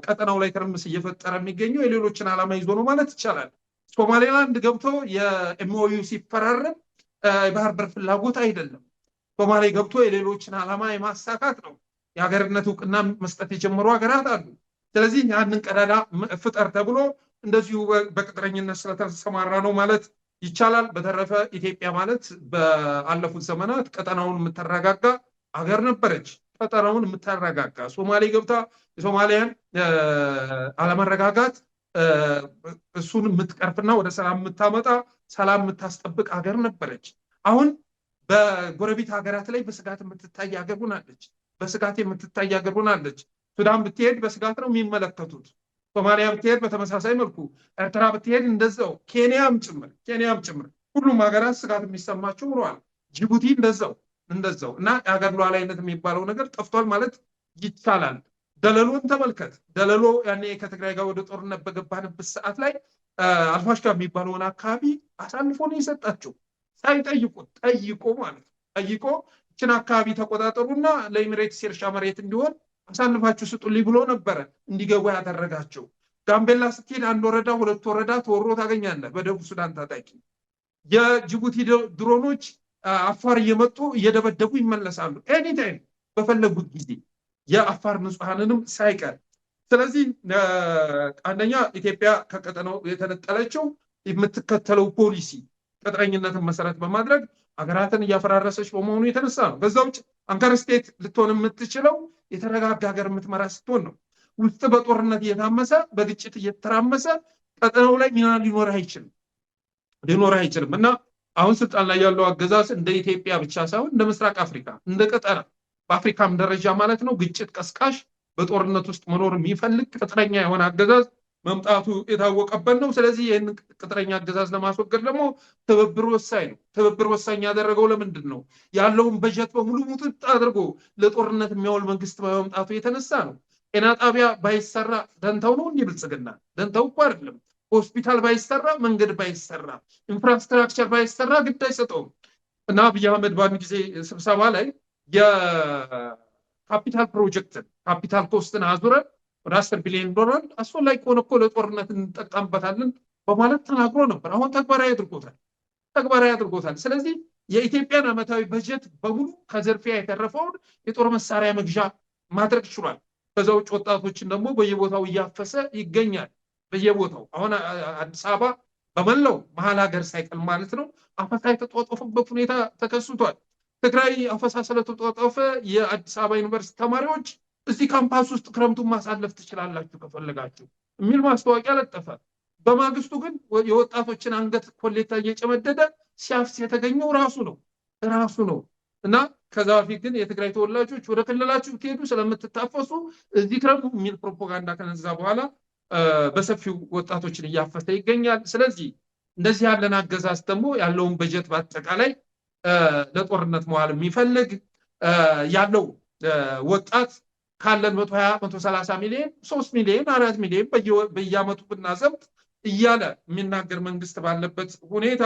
ቀጠናው ላይ ትርምስ እየፈጠረ የሚገኘው የሌሎችን ዓላማ ይዞ ነው ማለት ይቻላል። ሶማሌላንድ ገብቶ የኤምኦዩ ሲፈራረም የባህር በር ፍላጎት አይደለም። ሶማሌ ገብቶ የሌሎችን ዓላማ የማሳካት ነው። የሀገርነት እውቅና መስጠት የጀመሩ ሀገራት አሉ። ስለዚህ ያንን ቀዳዳ ፍጠር ተብሎ እንደዚሁ በቅጥረኝነት ስለተሰማራ ነው ማለት ይቻላል። በተረፈ ኢትዮጵያ ማለት በአለፉት ዘመናት ቀጠናውን የምታረጋጋ ሀገር ነበረች። ቀጠናውን የምታረጋጋ ሶማሌ ገብታ የሶማሊያን አለመረጋጋት እሱን የምትቀርፍና ወደ ሰላም የምታመጣ ሰላም የምታስጠብቅ ሀገር ነበረች። አሁን በጎረቤት ሀገራት ላይ በስጋት የምትታይ ሀገር ሆናለች። በስጋት የምትታይ ሀገር ሆናለች። ሱዳን ብትሄድ በስጋት ነው የሚመለከቱት። ሶማሊያ ብትሄድ በተመሳሳይ መልኩ፣ ኤርትራ ብትሄድ እንደዛው፣ ኬንያም ጭምር ሁሉም ሀገራት ስጋት የሚሰማቸው ሆነዋል። ጅቡቲ እንደዛው እና የሀገር ሉዓላዊነት የሚባለው ነገር ጠፍቷል ማለት ይቻላል። ደለሎን ተመልከት። ደለሎ ያኔ ከትግራይ ጋር ወደ ጦርነት በገባንበት ሰዓት ላይ አልፋሽጋ የሚባለውን አካባቢ አሳልፎ ነው የሰጣቸው። ሳይጠይቁት ጠይቆ ይችን አካባቢ ተቆጣጠሩና ለኤሚሬትስ የእርሻ መሬት እንዲሆን አሳልፋችሁ ስጡልኝ ብሎ ነበረ እንዲገቡ ያደረጋቸው። ጋምቤላ ስትሄድ አንድ ወረዳ ሁለት ወረዳ ተወሮ ታገኛለህ በደቡብ ሱዳን ታጣቂ። የጅቡቲ ድሮኖች አፋር እየመጡ እየደበደቡ ይመለሳሉ ኤኒታይም በፈለጉት ጊዜ፣ የአፋር ንጹሐንንም ሳይቀር። ስለዚህ አንደኛ ኢትዮጵያ ከቀጠናው የተነጠለችው የምትከተለው ፖሊሲ ቅጥረኝነትን መሰረት በማድረግ ሀገራትን እያፈራረሰች በመሆኑ የተነሳ ነው። በዛ ውጭ አንከር ስቴት ልትሆን የምትችለው የተረጋጋ ሀገር የምትመራ ስትሆን ነው። ውስጥ በጦርነት እየታመሰ በግጭት እየተራመሰ ቀጠናው ላይ ሚና ሊኖር አይችልም እና አሁን ስልጣን ላይ ያለው አገዛዝ እንደ ኢትዮጵያ ብቻ ሳይሆን እንደ ምስራቅ አፍሪካ እንደ ቀጠና በአፍሪካም ደረጃ ማለት ነው ግጭት ቀስቃሽ በጦርነት ውስጥ መኖር የሚፈልግ ቅጥረኛ የሆነ አገዛዝ መምጣቱ የታወቀበት ነው። ስለዚህ ይህን ቅጥረኛ አገዛዝ ለማስወገድ ደግሞ ትብብር ወሳኝ ነው። ትብብር ወሳኝ ያደረገው ለምንድን ነው? ያለውን በጀት በሙሉ ሙጥጥ አድርጎ ለጦርነት የሚያውል መንግስት በመምጣቱ የተነሳ ነው። ጤና ጣቢያ ባይሰራ ደንታው ነው እንዲህ ብልጽግና? ደንታው እኮ አይደለም። ሆስፒታል ባይሰራ፣ መንገድ ባይሰራ፣ ኢንፍራስትራክቸር ባይሰራ ግድ አይሰጠውም። እና አብይ አህመድ በአንድ ጊዜ ስብሰባ ላይ የካፒታል ፕሮጀክትን ካፒታል ኮስትን አዙረን ወደ 10 ቢሊዮን ዶላር አስፈላጊ ከሆነ እኮ ለጦርነት እንጠቀምበታለን በማለት ተናግሮ ነበር። አሁን ተግባራዊ አድርጎታል። ስለዚህ የኢትዮጵያን ዓመታዊ በጀት በሙሉ ከዘርፊያ የተረፈውን የጦር መሳሪያ መግዣ ማድረግ ችሏል። ከዛ ውጭ ወጣቶችን ደግሞ በየቦታው እያፈሰ ይገኛል። በየቦታው አሁን አዲስ አበባ በመላው መሀል ሀገር ሳይቀር ማለት ነው አፈሳ የተጧጧፈበት ሁኔታ ተከስቷል። ትግራይ አፈሳ ስለተጧጧፈ የአዲስ አበባ ዩኒቨርሲቲ ተማሪዎች እዚህ ካምፓስ ውስጥ ክረምቱን ማሳለፍ ትችላላችሁ ከፈለጋችሁ የሚል ማስታወቂያ ለጠፈ። በማግስቱ ግን የወጣቶችን አንገት ኮሌታ እየጨመደደ ሲያፍስ የተገኘው ራሱ ነው እና ከዛ በፊት ግን የትግራይ ተወላጆች ወደ ክልላችሁ ትሄዱ ስለምትታፈሱ እዚህ ክረምቱ የሚል ፕሮፓጋንዳ ከነዛ በኋላ በሰፊው ወጣቶችን እያፈሰ ይገኛል። ስለዚህ እንደዚህ ያለን አገዛዝ ደግሞ ያለውን በጀት በአጠቃላይ ለጦርነት መዋል የሚፈልግ ያለው ወጣት ካለን 120-130 ሚሊዮን 3 ሚሊዮን 4 ሚሊዮን በየአመቱ ብናዘምት እያለ የሚናገር መንግስት ባለበት ሁኔታ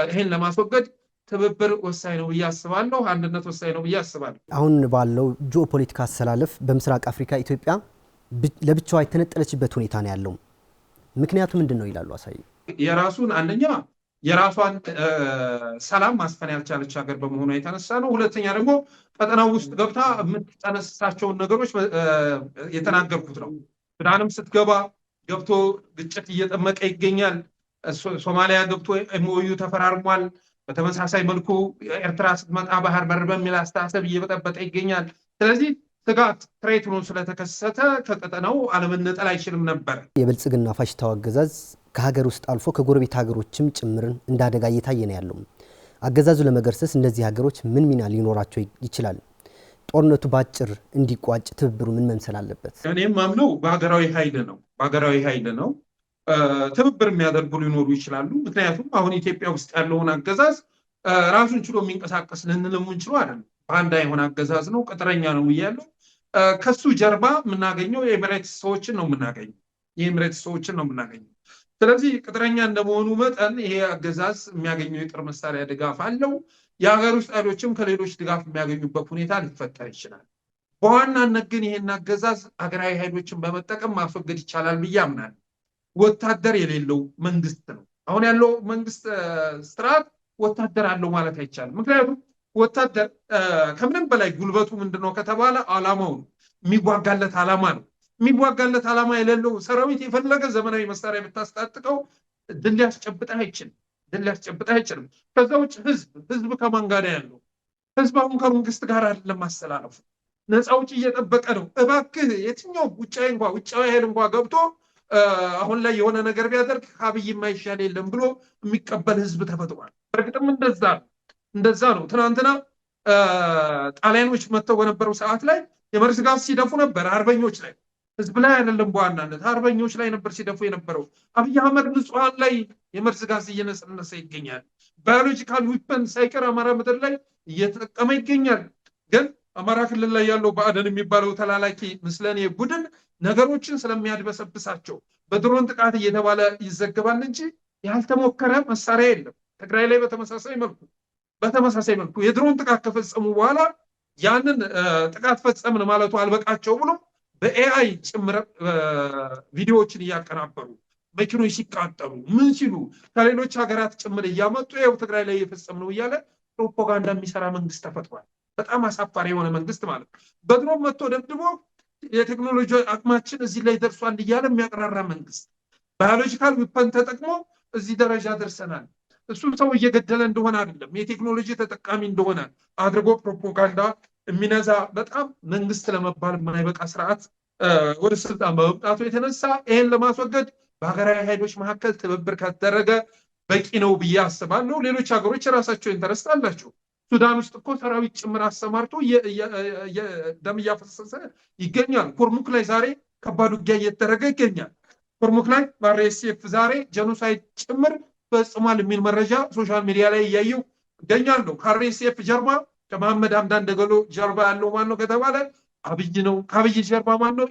ይሄን ለማስወገድ ትብብር ወሳኝ ነው ብዬ አስባለሁ። አንድነት ወሳኝ ነው ብዬ አስባለሁ። አሁን ባለው ጂኦፖለቲካ አሰላለፍ በምስራቅ አፍሪካ ኢትዮጵያ ለብቻዋ የተነጠለችበት ሁኔታ ነው ያለው። ምክንያቱ ምንድን ነው ይላሉ አሳይ? የራሱን አንደኛ የራሷን ሰላም ማስፈን ያልቻለች ሀገር በመሆኗ የተነሳ ነው። ሁለተኛ ደግሞ ቀጠናው ውስጥ ገብታ የምትጠነስሳቸውን ነገሮች የተናገርኩት ነው። ሱዳንም ስትገባ ገብቶ ግጭት እየጠመቀ ይገኛል። ሶማሊያ ገብቶ ኤምኦዩ ተፈራርሟል። በተመሳሳይ መልኩ ኤርትራ ስትመጣ ባህር በር በሚል አስተሳሰብ እየበጠበጠ ይገኛል። ስለዚህ ስጋት ትሬት ሆኖ ስለተከሰተ ከቀጠናው አለመነጠል አይችልም ነበር። የብልጽግና ፋሽስታዊ አገዛዝ ከሀገር ውስጥ አልፎ ከጎረቤት ሀገሮችም ጭምርን እንዳደጋ እየታየ ነው ያለው። አገዛዙ ለመገርሰስ እነዚህ ሀገሮች ምን ሚና ሊኖራቸው ይችላል? ጦርነቱ በአጭር እንዲቋጭ ትብብሩ ምን መምሰል አለበት? እኔም ማምነው በሀገራዊ ኃይል ነው። ትብብር የሚያደርጉ ሊኖሩ ይችላሉ። ምክንያቱም አሁን ኢትዮጵያ ውስጥ ያለውን አገዛዝ ራሱን ችሎ የሚንቀሳቀስ ልንልም እንችሎ አይደለም። ባንዳ የሆነ አገዛዝ ነው፣ ቅጥረኛ ነው ብያለሁ። ከሱ ጀርባ የምናገኘው የኤሚሬትስ ሰዎችን ነው የምናገኘው። ስለዚህ ቅጥረኛ እንደመሆኑ መጠን ይሄ አገዛዝ የሚያገኘው የጦር መሳሪያ ድጋፍ አለው። የሀገር ውስጥ ኃይሎችም ከሌሎች ድጋፍ የሚያገኙበት ሁኔታ ሊፈጠር ይችላል። በዋናነት ግን ይሄን አገዛዝ ሀገራዊ ኃይሎችን በመጠቀም ማስወገድ ይቻላል ብዬ አምናለሁ። ወታደር የሌለው መንግስት ነው አሁን ያለው መንግስት ስርዓት። ወታደር አለው ማለት አይቻልም። ምክንያቱም ወታደር ከምንም በላይ ጉልበቱ ምንድነው ከተባለ ዓላማው ነው፣ የሚዋጋለት ዓላማ ነው። የሚዋጋለት ዓላማ የሌለው ሰራዊት የፈለገ ዘመናዊ መሳሪያ ብታስታጥቀው ድል ሊያስጨብጥህ አይችልም። ከዛ ውጭ ህዝብ ከማን ጋር ያለው? ህዝብ አሁን ከመንግስት ጋር አይደለም ማስተላለፉ፣ ነፃ ውጭ እየጠበቀ ነው። እባክህ የትኛው ውጫዊ ኃይል እንኳ ገብቶ አሁን ላይ የሆነ ነገር ቢያደርግ ከአብይ የማይሻል የለም ብሎ የሚቀበል ህዝብ ተፈጥሯል። በእርግጥም እንደዛ ነው። ትናንትና ጣሊያኖች መጥተው በነበረው ሰዓት ላይ የመርዝ ጋዝ ሲደፉ ነበር አርበኞች ላይ፣ ህዝብ ላይ አይደለም። በዋናነት አርበኞች ላይ ነበር ሲደፉ የነበረው። አብይ አህመድ ንጹሐን ላይ የመርዝ ጋዝ እየነሰነሰ ይገኛል። ባዮሎጂካል ዊፐን ሳይቀር አማራ ምድር ላይ እየተጠቀመ ይገኛል። ግን አማራ ክልል ላይ ያለው ብአዴን የሚባለው ተላላኪ ምስለኔ ቡድን ነገሮችን ስለሚያድበሰብሳቸው በድሮን ጥቃት እየተባለ ይዘገባል እንጂ ያልተሞከረ መሳሪያ የለም። ትግራይ ላይ በተመሳሳይ መልኩ የድሮን ጥቃት ከፈጸሙ በኋላ ያንን ጥቃት ፈጸምን ማለቱ አልበቃቸው ብሎ በኤአይ ጭምር ቪዲዮዎችን እያቀናበሩ መኪኖች ሲቃጠሉ ምን ሲሉ ከሌሎች ሀገራት ጭምር እያመጡ ይኸው ትግራይ ላይ እየፈጸምነው እያለ ፕሮፓጋንዳ የሚሰራ መንግስት ተፈጥሯል። በጣም አሳፋሪ የሆነ መንግስት ማለት ነው። በድሮን መጥቶ ደብድቦ የቴክኖሎጂ አቅማችን እዚህ ላይ ደርሷል እያለ የሚያቀራራ መንግስት፣ ባዮሎጂካል ዊፐን ተጠቅሞ እዚህ ደረጃ ደርሰናል፣ እሱም ሰው እየገደለ እንደሆነ አይደለም የቴክኖሎጂ ተጠቃሚ እንደሆነ አድርጎ ፕሮፓጋንዳ የሚነዛ በጣም መንግስት ለመባል የማይበቃ ስርዓት ወደ ስልጣን በመምጣቱ የተነሳ ይህን ለማስወገድ በሀገራዊ ኃይሎች መካከል ትብብር ከተደረገ በቂ ነው ብዬ አስባለሁ። ሌሎች ሀገሮች የራሳቸው ኢንተረስት አላቸው። ሱዳን ውስጥ እኮ ሰራዊት ጭምር አሰማርቶ ደም እያፈሰሰ ይገኛል። ኩርሙክ ላይ ዛሬ ከባድ ውጊያ እየተደረገ ይገኛል። ኩርሙክ ላይ በአርኤስኤፍ ዛሬ ጀኖሳይድ ጭምር ፈጽሟል የሚል መረጃ ሶሻል ሚዲያ ላይ እያየው ይገኛለሁ። ከአርኤስኤፍ ጀርባ ከመሐመድ ሀምዳን ደገሎ ጀርባ ያለው ማን ነው ከተባለ አብይ ነው። ከአብይ ጀርባ ማን ነው?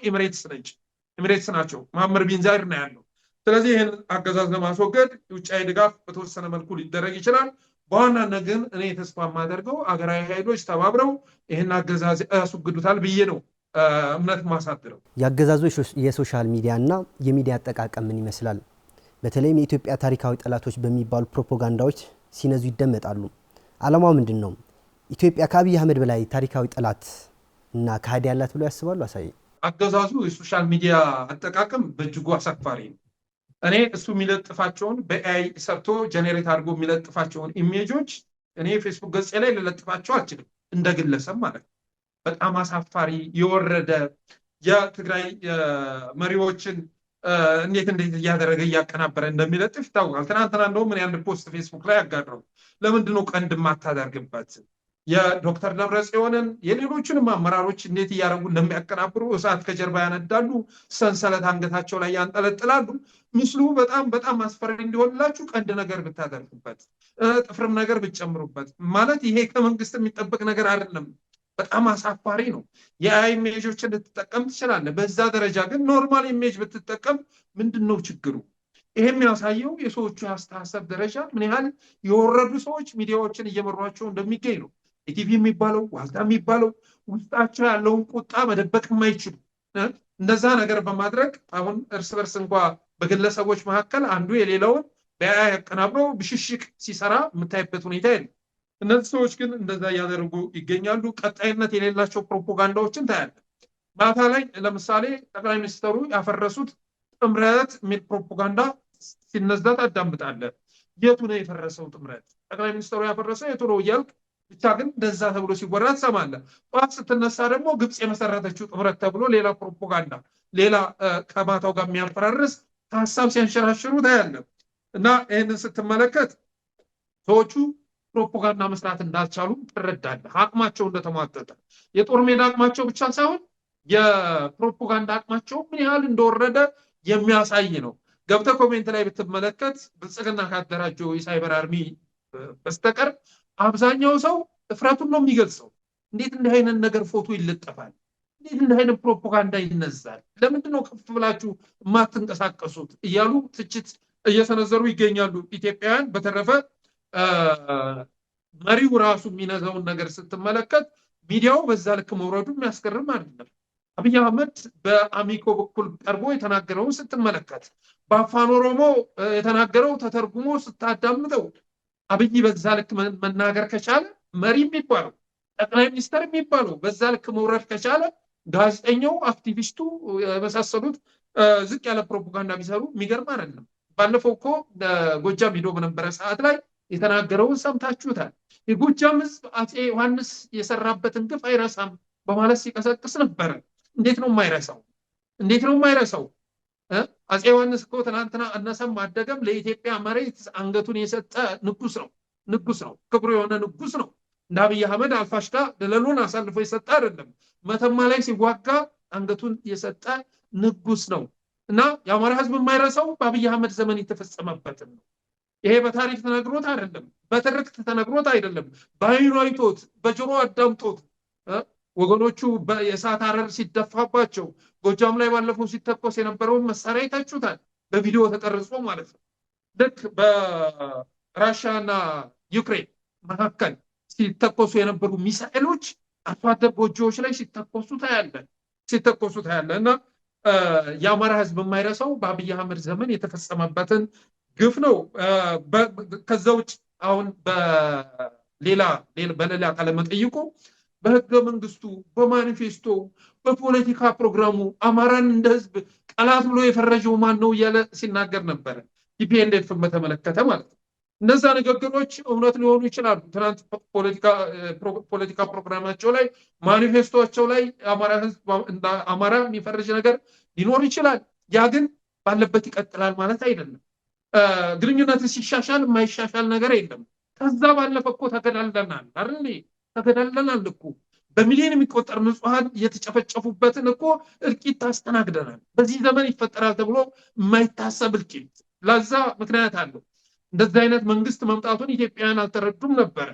ኤሚሬትስ ናቸው። መሐመድ ቢን ዛይድ ነው ያለው። ስለዚህ ይህን አገዛዝ ለማስወገድ ውጫዊ ድጋፍ በተወሰነ መልኩ ሊደረግ ይችላል። በዋናነት ግን እኔ ተስፋ የማደርገው አገራዊ ኃይሎች ተባብረው ይህን አገዛዝ ያስወግዱታል ብዬ ነው እምነት ማሳድረው። የአገዛዙ የሶሻል ሚዲያ እና የሚዲያ አጠቃቀም ምን ይመስላል? በተለይም የኢትዮጵያ ታሪካዊ ጠላቶች በሚባሉ ፕሮፓጋንዳዎች ሲነዙ ይደመጣሉ። ዓላማው ምንድን ነው? ኢትዮጵያ ከአብይ አህመድ በላይ ታሪካዊ ጠላት እና ከሃዲ ያላት ብለው ያስባሉ? አሳይ። አገዛዙ የሶሻል ሚዲያ አጠቃቀም በእጅጉ አሳፋሪ ነው። እኔ እሱ የሚለጥፋቸውን በኤአይ ሰርቶ ጀኔሬት አድርጎ የሚለጥፋቸውን ኢሜጆች እኔ ፌስቡክ ገጽ ላይ ልለጥፋቸው አልችልም፣ እንደ ግለሰብ ማለት ነው። በጣም አሳፋሪ የወረደ የትግራይ መሪዎችን እንዴት እያደረገ እያቀናበረ እንደሚለጥፍ ይታወቃል። ትናንትና እንደውም ምን አንድ ፖስት ፌስቡክ ላይ ያጋራው ለምንድነው ቀንድ ማታደርግበት የዶክተር ደብረጽዮንን የሌሎችንም አመራሮች እንዴት እያደረጉ እንደሚያቀናብሩ እሳት ከጀርባ ያነዳሉ፣ ሰንሰለት አንገታቸው ላይ ያንጠለጥላሉ። ምስሉ በጣም አስፈሪ እንዲሆንላችሁ ቀንድ ነገር ብታደርጉበት፣ ጥፍርም ነገር ብትጨምሩበት ማለት ይሄ ከመንግስት የሚጠበቅ ነገር አይደለም። በጣም አሳፋሪ ነው። የአይ ኢሜጆችን ልትጠቀም ትችላለህ። በዛ ደረጃ ግን ኖርማል ኢሜጅ ብትጠቀም ምንድን ነው ችግሩ? ይሄ የሚያሳየው የሰዎቹ የአስተሳሰብ ደረጃ ምን ያህል የወረዱ ሰዎች ሚዲያዎችን እየመሯቸው እንደሚገኝ ነው። ኢቲቪ የሚባለው ዋልታ የሚባለው ውስጣቸው ያለውን ቁጣ መደበቅ የማይችሉ እንደዛ ነገር በማድረግ አሁን እርስ በርስ እንኳ በግለሰቦች መካከል አንዱ የሌላውን በአይ አቀናብሮ ብሽሽቅ ሲሰራ የምታይበት ሁኔታ የለም። እነዚህ ሰዎች ግን እንደዛ እያደረጉ ይገኛሉ። ቀጣይነት የሌላቸው ፕሮፓጋንዳዎችን ታያለ። ማታ ላይ ለምሳሌ ጠቅላይ ሚኒስትሩ ያፈረሱት ጥምረት የሚል ፕሮፓጋንዳ ሲነዛ ታዳምጣለህ። የቱ ነው የፈረሰው ጥምረት? ጠቅላይ ሚኒስትሩ ያፈረሰው የቱ ነው እያልክ ብቻ ግን እንደዛ ተብሎ ሲወራ ትሰማለህ። ጠዋት ስትነሳ ደግሞ ግብፅ የመሰረተችው ጥምረት ተብሎ ሌላ ፕሮፓጋንዳ፣ ሌላ ከማታው ጋር የሚያፈራርስ ሀሳብ ሲያንሸራሽሩ ታያለህ። እና ይህንን ስትመለከት ሰዎቹ ፕሮፓጋንዳ መስራት እንዳልቻሉ ትረዳለህ። አቅማቸው እንደተሟጠጠ የጦር ሜዳ አቅማቸው ብቻ ሳይሆን የፕሮፓጋንዳ አቅማቸው ምን ያህል እንደወረደ የሚያሳይ ነው። ገብተህ ኮሜንት ላይ ብትመለከት ብልጽግና ካደራጀው የሳይበር አርሚ በስተቀር አብዛኛው ሰው እፍረቱን ነው የሚገልጸው። እንዴት እንዲህ አይነት ነገር ፎቶ ይለጠፋል? እንዴት እንዲህ አይነት ፕሮፓጋንዳ ይነዛል? ለምንድን ነው ከፍ ብላችሁ የማትንቀሳቀሱት? እያሉ ትችት እየሰነዘሩ ይገኛሉ ኢትዮጵያውያን። በተረፈ መሪው ራሱ የሚነዛውን ነገር ስትመለከት ሚዲያው በዛ ልክ መውረዱ የሚያስገርም አይደለም። አብይ አህመድ በአሚኮ በኩል ቀርቦ የተናገረውን ስትመለከት፣ በአፋን ኦሮሞ የተናገረው ተተርጉሞ ስታዳምጠው አብይ በዛ ልክ መናገር ከቻለ መሪ የሚባለው ጠቅላይ ሚኒስትር የሚባለው በዛ ልክ መውረድ ከቻለ ጋዜጠኛው፣ አክቲቪስቱ የመሳሰሉት ዝቅ ያለ ፕሮፓጋንዳ ቢሰሩ የሚገርም አይደለም። ባለፈው እኮ ጎጃም ሄዶ በነበረ ሰዓት ላይ የተናገረውን ሰምታችሁታል። የጎጃም ህዝብ አፄ ዮሐንስ የሰራበትን ግፍ አይረሳም በማለት ሲቀሰቅስ ነበረ። እንዴት ነው የማይረሳው? እንዴት ነው የማይረሳው? አፄ ዮሐንስ እኮ ትናንትና አነሰም አደገም ለኢትዮጵያ መሬት አንገቱን የሰጠ ንጉስ ነው። ንጉስ ነው፣ ክብሩ የሆነ ንጉስ ነው። እንደ አብይ አህመድ አልፋሽታ ደለሉን አሳልፎ የሰጠ አይደለም። መተማ ላይ ሲዋጋ አንገቱን የሰጠ ንጉስ ነው። እና የአማራ ህዝብ የማይረሳው በአብይ አህመድ ዘመን የተፈጸመበትን ነው። ይሄ በታሪክ ተነግሮት አይደለም፣ በትርክት ተነግሮት አይደለም፣ በአይኑ አይቶት በጆሮ አዳምጦት ወገኖቹ የእሳት አረር ሲደፋባቸው ጎጃም ላይ ባለፈው ሲተኮስ የነበረውን መሳሪያ ይታችሁታል፣ በቪዲዮ ተቀርጾ ማለት ነው። ልክ በራሻና ዩክሬን መካከል ሲተኮሱ የነበሩ ሚሳኤሎች አርሶ አደር ጎጆዎች ላይ ሲተኮሱ ታያለ። እና የአማራ ህዝብ የማይረሳው በአብይ አህመድ ዘመን የተፈጸመበትን ግፍ ነው። ከዛ ውጭ አሁን በሌላ ቃለ መጠይቁ በህገ መንግስቱ፣ በማኒፌስቶ፣ በፖለቲካ ፕሮግራሙ አማራን እንደ ህዝብ ጠላት ብሎ የፈረጀው ማን ነው እያለ ሲናገር ነበረ። ቲፒኤልኤፍን በተመለከተ ማለት ነው። እነዛ ንግግሮች እውነት ሊሆኑ ይችላሉ። ትናንት ፖለቲካ ፕሮግራማቸው ላይ፣ ማኒፌስቶቸው ላይ አማራ የሚፈርጅ ነገር ሊኖር ይችላል። ያ ግን ባለበት ይቀጥላል ማለት አይደለም። ግንኙነት ሲሻሻል የማይሻሻል ነገር የለም። ከዛ ባለፈ እኮ ተገዳልለናል አይደል? ተገዳልለናል እኮ በሚሊዮን የሚቆጠር ንጹሃን የተጨፈጨፉበትን እኮ እልቂት አስተናግደናል። በዚህ ዘመን ይፈጠራል ተብሎ የማይታሰብ እልቂት። ለዛ ምክንያት አለው። እንደዚህ አይነት መንግስት መምጣቱን ኢትዮጵያውያን አልተረዱም ነበረ።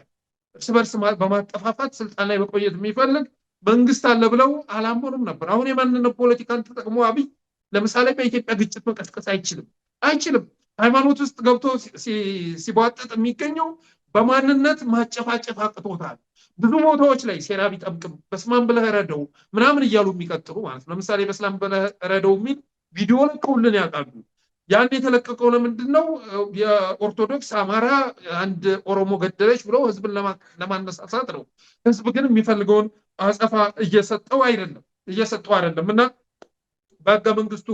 እርስ በርስ በማጠፋፋት ስልጣን ላይ መቆየት የሚፈልግ መንግስት አለ ብለው አላመኑም ነበር። አሁን የማንነት ፖለቲካን ተጠቅሞ አብይ ለምሳሌ በኢትዮጵያ ግጭት መቀስቀስ አይችልም። ሃይማኖት ውስጥ ገብቶ ሲቧጠጥ የሚገኘው በማንነት ማጨፋጨፍ አቅቶታል። ብዙ ቦታዎች ላይ ሴራ ቢጠምቅም በስማም ብለህ ረደው ምናምን እያሉ የሚቀጥሉ ማለት ነው። ለምሳሌ በስላም ብለህ ረደው የሚል ቪዲዮ ልከውልን ያውቃሉ። ያን የተለቀቀው ለምንድን ነው? የኦርቶዶክስ አማራ አንድ ኦሮሞ ገደለች ብለው ህዝብን ለማነሳሳት ነው። ህዝብ ግን የሚፈልገውን አጸፋ እየሰጠው አይደለም። እና በህገ መንግስቱ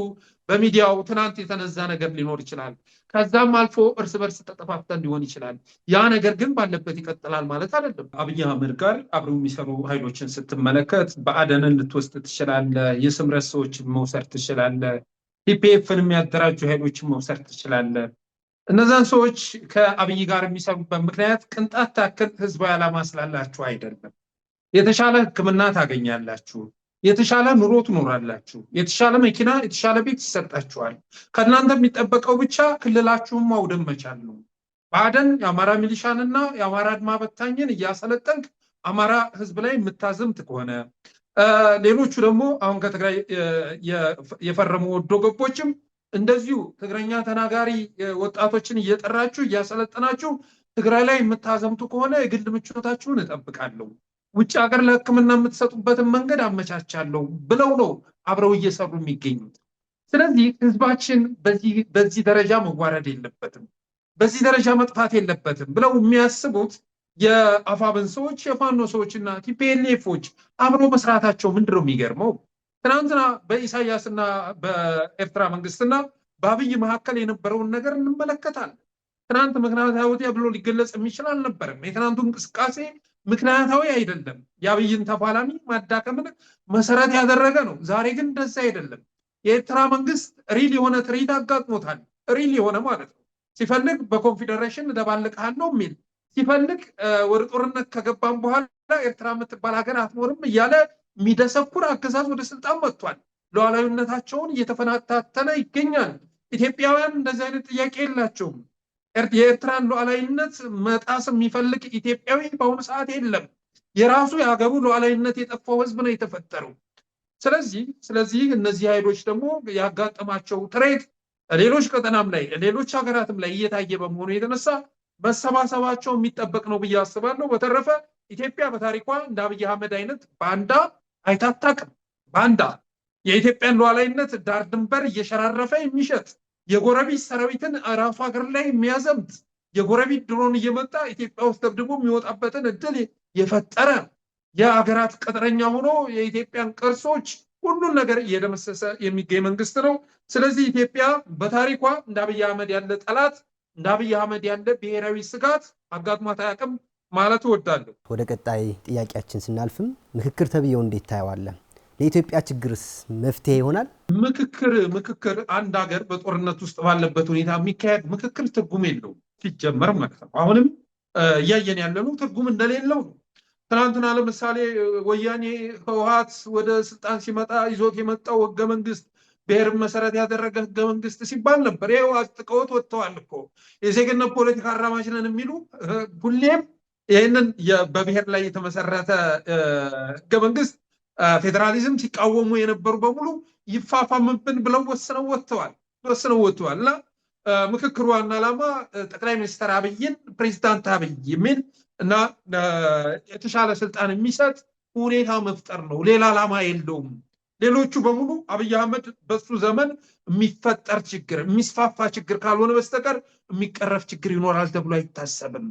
በሚዲያው ትናንት የተነዛ ነገር ሊኖር ይችላል። ከዛም አልፎ እርስ በርስ ተጠፋፍተን ሊሆን ይችላል። ያ ነገር ግን ባለበት ይቀጥላል ማለት አይደለም። አብይ አህመድ ጋር አብረው የሚሰሩ ኃይሎችን ስትመለከት ብአዴንን ልትወስድ ትችላለህ፣ የስምረት ሰዎችን መውሰድ ትችላለህ፣ ቲፒኤፍን የሚያደራጁ ኃይሎችን መውሰድ ትችላለህ። እነዛን ሰዎች ከአብይ ጋር የሚሰሩበት ምክንያት ቅንጣት ታክል ህዝባዊ ዓላማ ስላላችሁ አይደለም። የተሻለ ሕክምና ታገኛላችሁ፣ የተሻለ ኑሮ ትኖራላችሁ፣ የተሻለ መኪና፣ የተሻለ ቤት ይሰጣችኋል። ከእናንተ የሚጠበቀው ብቻ ክልላችሁን ማውደም መቻል ነው። ብአዴን የአማራ ሚሊሻንና የአማራ አድማ በታኝን እያሰለጠንክ አማራ ህዝብ ላይ የምታዘምት ከሆነ፣ ሌሎቹ ደግሞ አሁን ከትግራይ የፈረሙ ወዶ ገቦችም እንደዚሁ ትግረኛ ተናጋሪ ወጣቶችን እየጠራችሁ እያሰለጠናችሁ ትግራይ ላይ የምታዘምቱ ከሆነ የግል ምቾታችሁን እጠብቃለሁ፣ ውጭ ሀገር ለህክምና የምትሰጡበትን መንገድ አመቻቻለሁ ብለው ነው አብረው እየሰሩ የሚገኙት። ስለዚህ ህዝባችን በዚህ ደረጃ መዋረድ የለበትም፣ በዚህ ደረጃ መጥፋት የለበትም ብለው የሚያስቡት የአፋብን ሰዎች የፋኖ ሰዎችና ቲፒኤልኤፎች አብሮ መስራታቸው ምንድን ነው የሚገርመው? ትናንትና በኢሳያስና በኤርትራ መንግስትና በአብይ መካከል የነበረውን ነገር እንመለከታለን። ትናንት ምክንያታዊ ብሎ ሊገለጽ የሚችል አልነበረም። የትናንቱ እንቅስቃሴ ምክንያታዊ አይደለም። የአብይን ተፋላሚ ማዳከምን መሰረት ያደረገ ነው። ዛሬ ግን እንደዛ አይደለም። የኤርትራ መንግስት ሪል የሆነ ትርኢት አጋጥሞታል። ሪል የሆነ ማለት ነው። ሲፈልግ በኮንፌዴሬሽን እደባልቅሃለሁ የሚል ሲፈልግ ወደ ጦርነት ከገባም በኋላ ኤርትራ የምትባል ሀገር አትኖርም እያለ የሚደሰኩር አገዛዝ ወደ ስልጣን መጥቷል። ሉዓላዊነታቸውን እየተፈታተነ ይገኛል። ኢትዮጵያውያን እንደዚህ አይነት ጥያቄ የላቸውም። የኤርትራን ሉዓላዊነት መጣስ የሚፈልግ ኢትዮጵያዊ በአሁኑ ሰዓት የለም። የራሱ የሀገሩ ሉዓላዊነት የጠፋው ህዝብ ነው የተፈጠረው። ስለዚህ እነዚህ ኃይሎች ደግሞ ያጋጠማቸው ትሬት ሌሎች ቀጠናም ላይ ሌሎች ሀገራትም ላይ እየታየ በመሆኑ የተነሳ መሰባሰባቸው የሚጠበቅ ነው ብዬ አስባለሁ። በተረፈ ኢትዮጵያ በታሪኳ እንደ አብይ አህመድ አይነት ባንዳ አይታታቅም። ባንዳ የኢትዮጵያን ሉዓላዊነት ዳር ድንበር እየሸራረፈ የሚሸጥ የጎረቤት ሰራዊትን ራሱ ሀገር ላይ የሚያዘምት የጎረቤት ድሮን እየመጣ ኢትዮጵያ ውስጥ ደብድቦ የሚወጣበትን እድል የፈጠረ የሀገራት ቅጥረኛ ሆኖ የኢትዮጵያን ቅርሶች ሁሉን ነገር እየደመሰሰ የሚገኝ መንግስት ነው። ስለዚህ ኢትዮጵያ በታሪኳ እንደ አብይ አህመድ ያለ ጠላት እንደ አብይ አህመድ ያለ ብሔራዊ ስጋት አጋጥሟት አያውቅም ማለት እወዳለሁ። ወደ ቀጣይ ጥያቄያችን ስናልፍም ምክክር ተብዬው እንዴት ታየዋለህ? ለኢትዮጵያ ችግርስ መፍትሄ ይሆናል? ምክክር አንድ ሀገር በጦርነት ውስጥ ባለበት ሁኔታ የሚካሄድ ምክክር ትርጉም የለውም ሲጀመር ማለት ነው። አሁንም እያየን ያለነው ትርጉም እንደሌለው ነው። ትናንትና ለምሳሌ ወያኔ ህወሓት ወደ ስልጣን ሲመጣ ይዞት የመጣው ህገ መንግስት ብሔርን መሰረት ያደረገ ህገ መንግስት ሲባል ነበር። ይኸው አጥቅቀውት ወጥተዋል እኮ። የዜግነት ፖለቲካ አራማጅ ነን የሚሉ ሁሌም ይህንን በብሔር ላይ የተመሰረተ ህገ መንግስት ፌዴራሊዝም ሲቃወሙ የነበሩ በሙሉ ይፋፋምብን ብለው ወስነው ወጥተዋል እና ምክክሩ ዋና ዓላማ ጠቅላይ ሚኒስትር አብይን ፕሬዚዳንት አብይ የሚል እና የተሻለ ስልጣን የሚሰጥ ሁኔታ መፍጠር ነው። ሌላ ዓላማ የለውም። ሌሎቹ በሙሉ አብይ አህመድ በሱ ዘመን የሚፈጠር ችግር የሚስፋፋ ችግር ካልሆነ በስተቀር የሚቀረፍ ችግር ይኖራል ተብሎ አይታሰብም።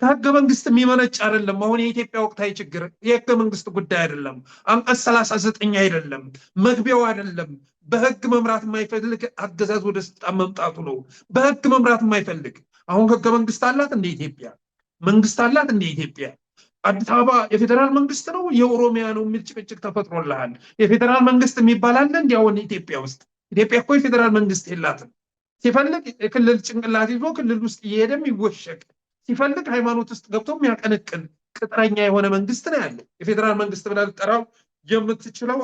ከህገ መንግስት የሚመነጭ አይደለም። አሁን የኢትዮጵያ ወቅታዊ ችግር የህገ መንግስት ጉዳይ አይደለም። አንቀጽ 39 አይደለም፣ መግቢያው አይደለም። በህግ መምራት የማይፈልግ አገዛዝ ወደ ስልጣን መምጣቱ ነው። በህግ መምራት የማይፈልግ አሁን ህገ መንግስት አላት እንደ ኢትዮጵያ? መንግስት አላት እንደ ኢትዮጵያ? አዲስ አበባ የፌዴራል መንግስት ነው የኦሮሚያ ነው የሚል ጭቅጭቅ ተፈጥሮልሃል። የፌዴራል መንግስት የሚባል አለ እንዲ? አሁን ኢትዮጵያ ውስጥ ኢትዮጵያ እኮ የፌዴራል መንግስት የላትም። ሲፈልግ የክልል ጭንቅላት ይዞ ክልል ውስጥ እየሄደም ይወሸቅ፣ ሲፈልግ ሃይማኖት ውስጥ ገብቶ የሚያቀነቅን ቅጥረኛ የሆነ መንግስት ነው ያለ። የፌዴራል መንግስት ብለህ ልጠራው የምትችለው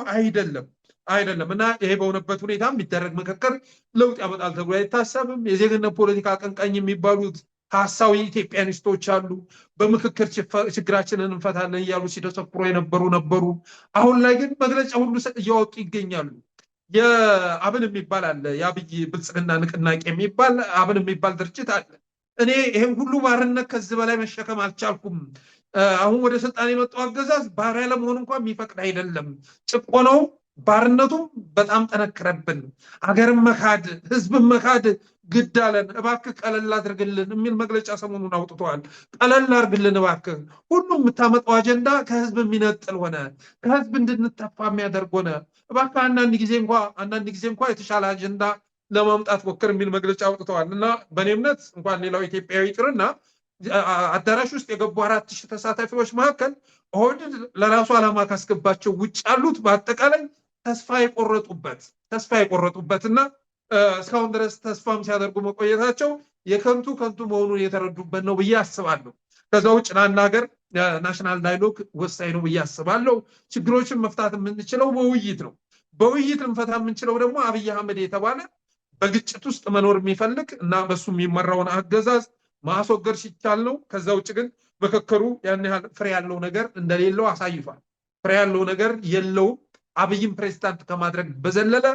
አይደለም እና ይሄ በሆነበት ሁኔታ የሚደረግ ምክክር ለውጥ ያመጣል ተብሎ አይታሰብም። የዜግነት ፖለቲካ አቀንቃኝ የሚባሉት ሀሳዊ ኢትዮጵያኒስቶች አሉ። በምክክር ችግራችንን እንፈታለን እያሉ ሲደሰኩሩ የነበሩ ነበሩ። አሁን ላይ ግን መግለጫ ሁሉ እያወጡ ይገኛሉ። የአብን የሚባል አለ፣ የአብይ ብልጽግና ንቅናቄ የሚባል አብን የሚባል ድርጅት አለ። እኔ ይህን ሁሉ ባርነት ከዚህ በላይ መሸከም አልቻልኩም። አሁን ወደ ስልጣን የመጣው አገዛዝ ባሪያ ለመሆን እንኳን የሚፈቅድ አይደለም። ጭቆናው ባርነቱም በጣም ጠነክረብን፣ አገርን መካድ ህዝብን መካድ ግድ አለን። እባክህ ቀለል አድርግልን የሚል መግለጫ ሰሞኑን አውጥተዋል። ቀለል አድርግልን እባክህ። ሁሉም የምታመጣው አጀንዳ ከህዝብ የሚነጥል ሆነ፣ ከህዝብ እንድንተፋ የሚያደርግ ሆነ። እባክህ አንዳንድ ጊዜ እንኳ የተሻለ አጀንዳ ለማምጣት ሞክር የሚል መግለጫ አውጥተዋል እና በእኔ እምነት እንኳን ሌላው ኢትዮጵያዊ ይቅርና አዳራሽ ውስጥ የገቡ 4000 ተሳታፊዎች መካከል ኦህዴድ ለራሱ ዓላማ ካስገባቸው ውጭ ያሉት በአጠቃላይ ተስፋ የቆረጡበት እና እስካሁን ድረስ ተስፋም ሲያደርጉ መቆየታቸው የከንቱ መሆኑን የተረዱበት ነው ብዬ አስባለሁ። ከዛ ውጭ ለአንድ ሀገር ናሽናል ዳይሎግ ወሳኝ ነው ብዬ አስባለሁ። ችግሮችን መፍታት የምንችለው በውይይት ነው። በውይይት ልንፈታ የምንችለው ደግሞ አብይ አህመድ የተባለ በግጭት ውስጥ መኖር የሚፈልግ እና በሱ የሚመራውን አገዛዝ ማስወገድ ሲቻል ነው። ከዛ ውጭ ግን ምክክሩ ያን ያህል ፍሬ ያለው ነገር እንደሌለው አሳይቷል። ፍሬ ያለው ነገር የለውም። አብይም ፕሬዚዳንት ከማድረግ በዘለለ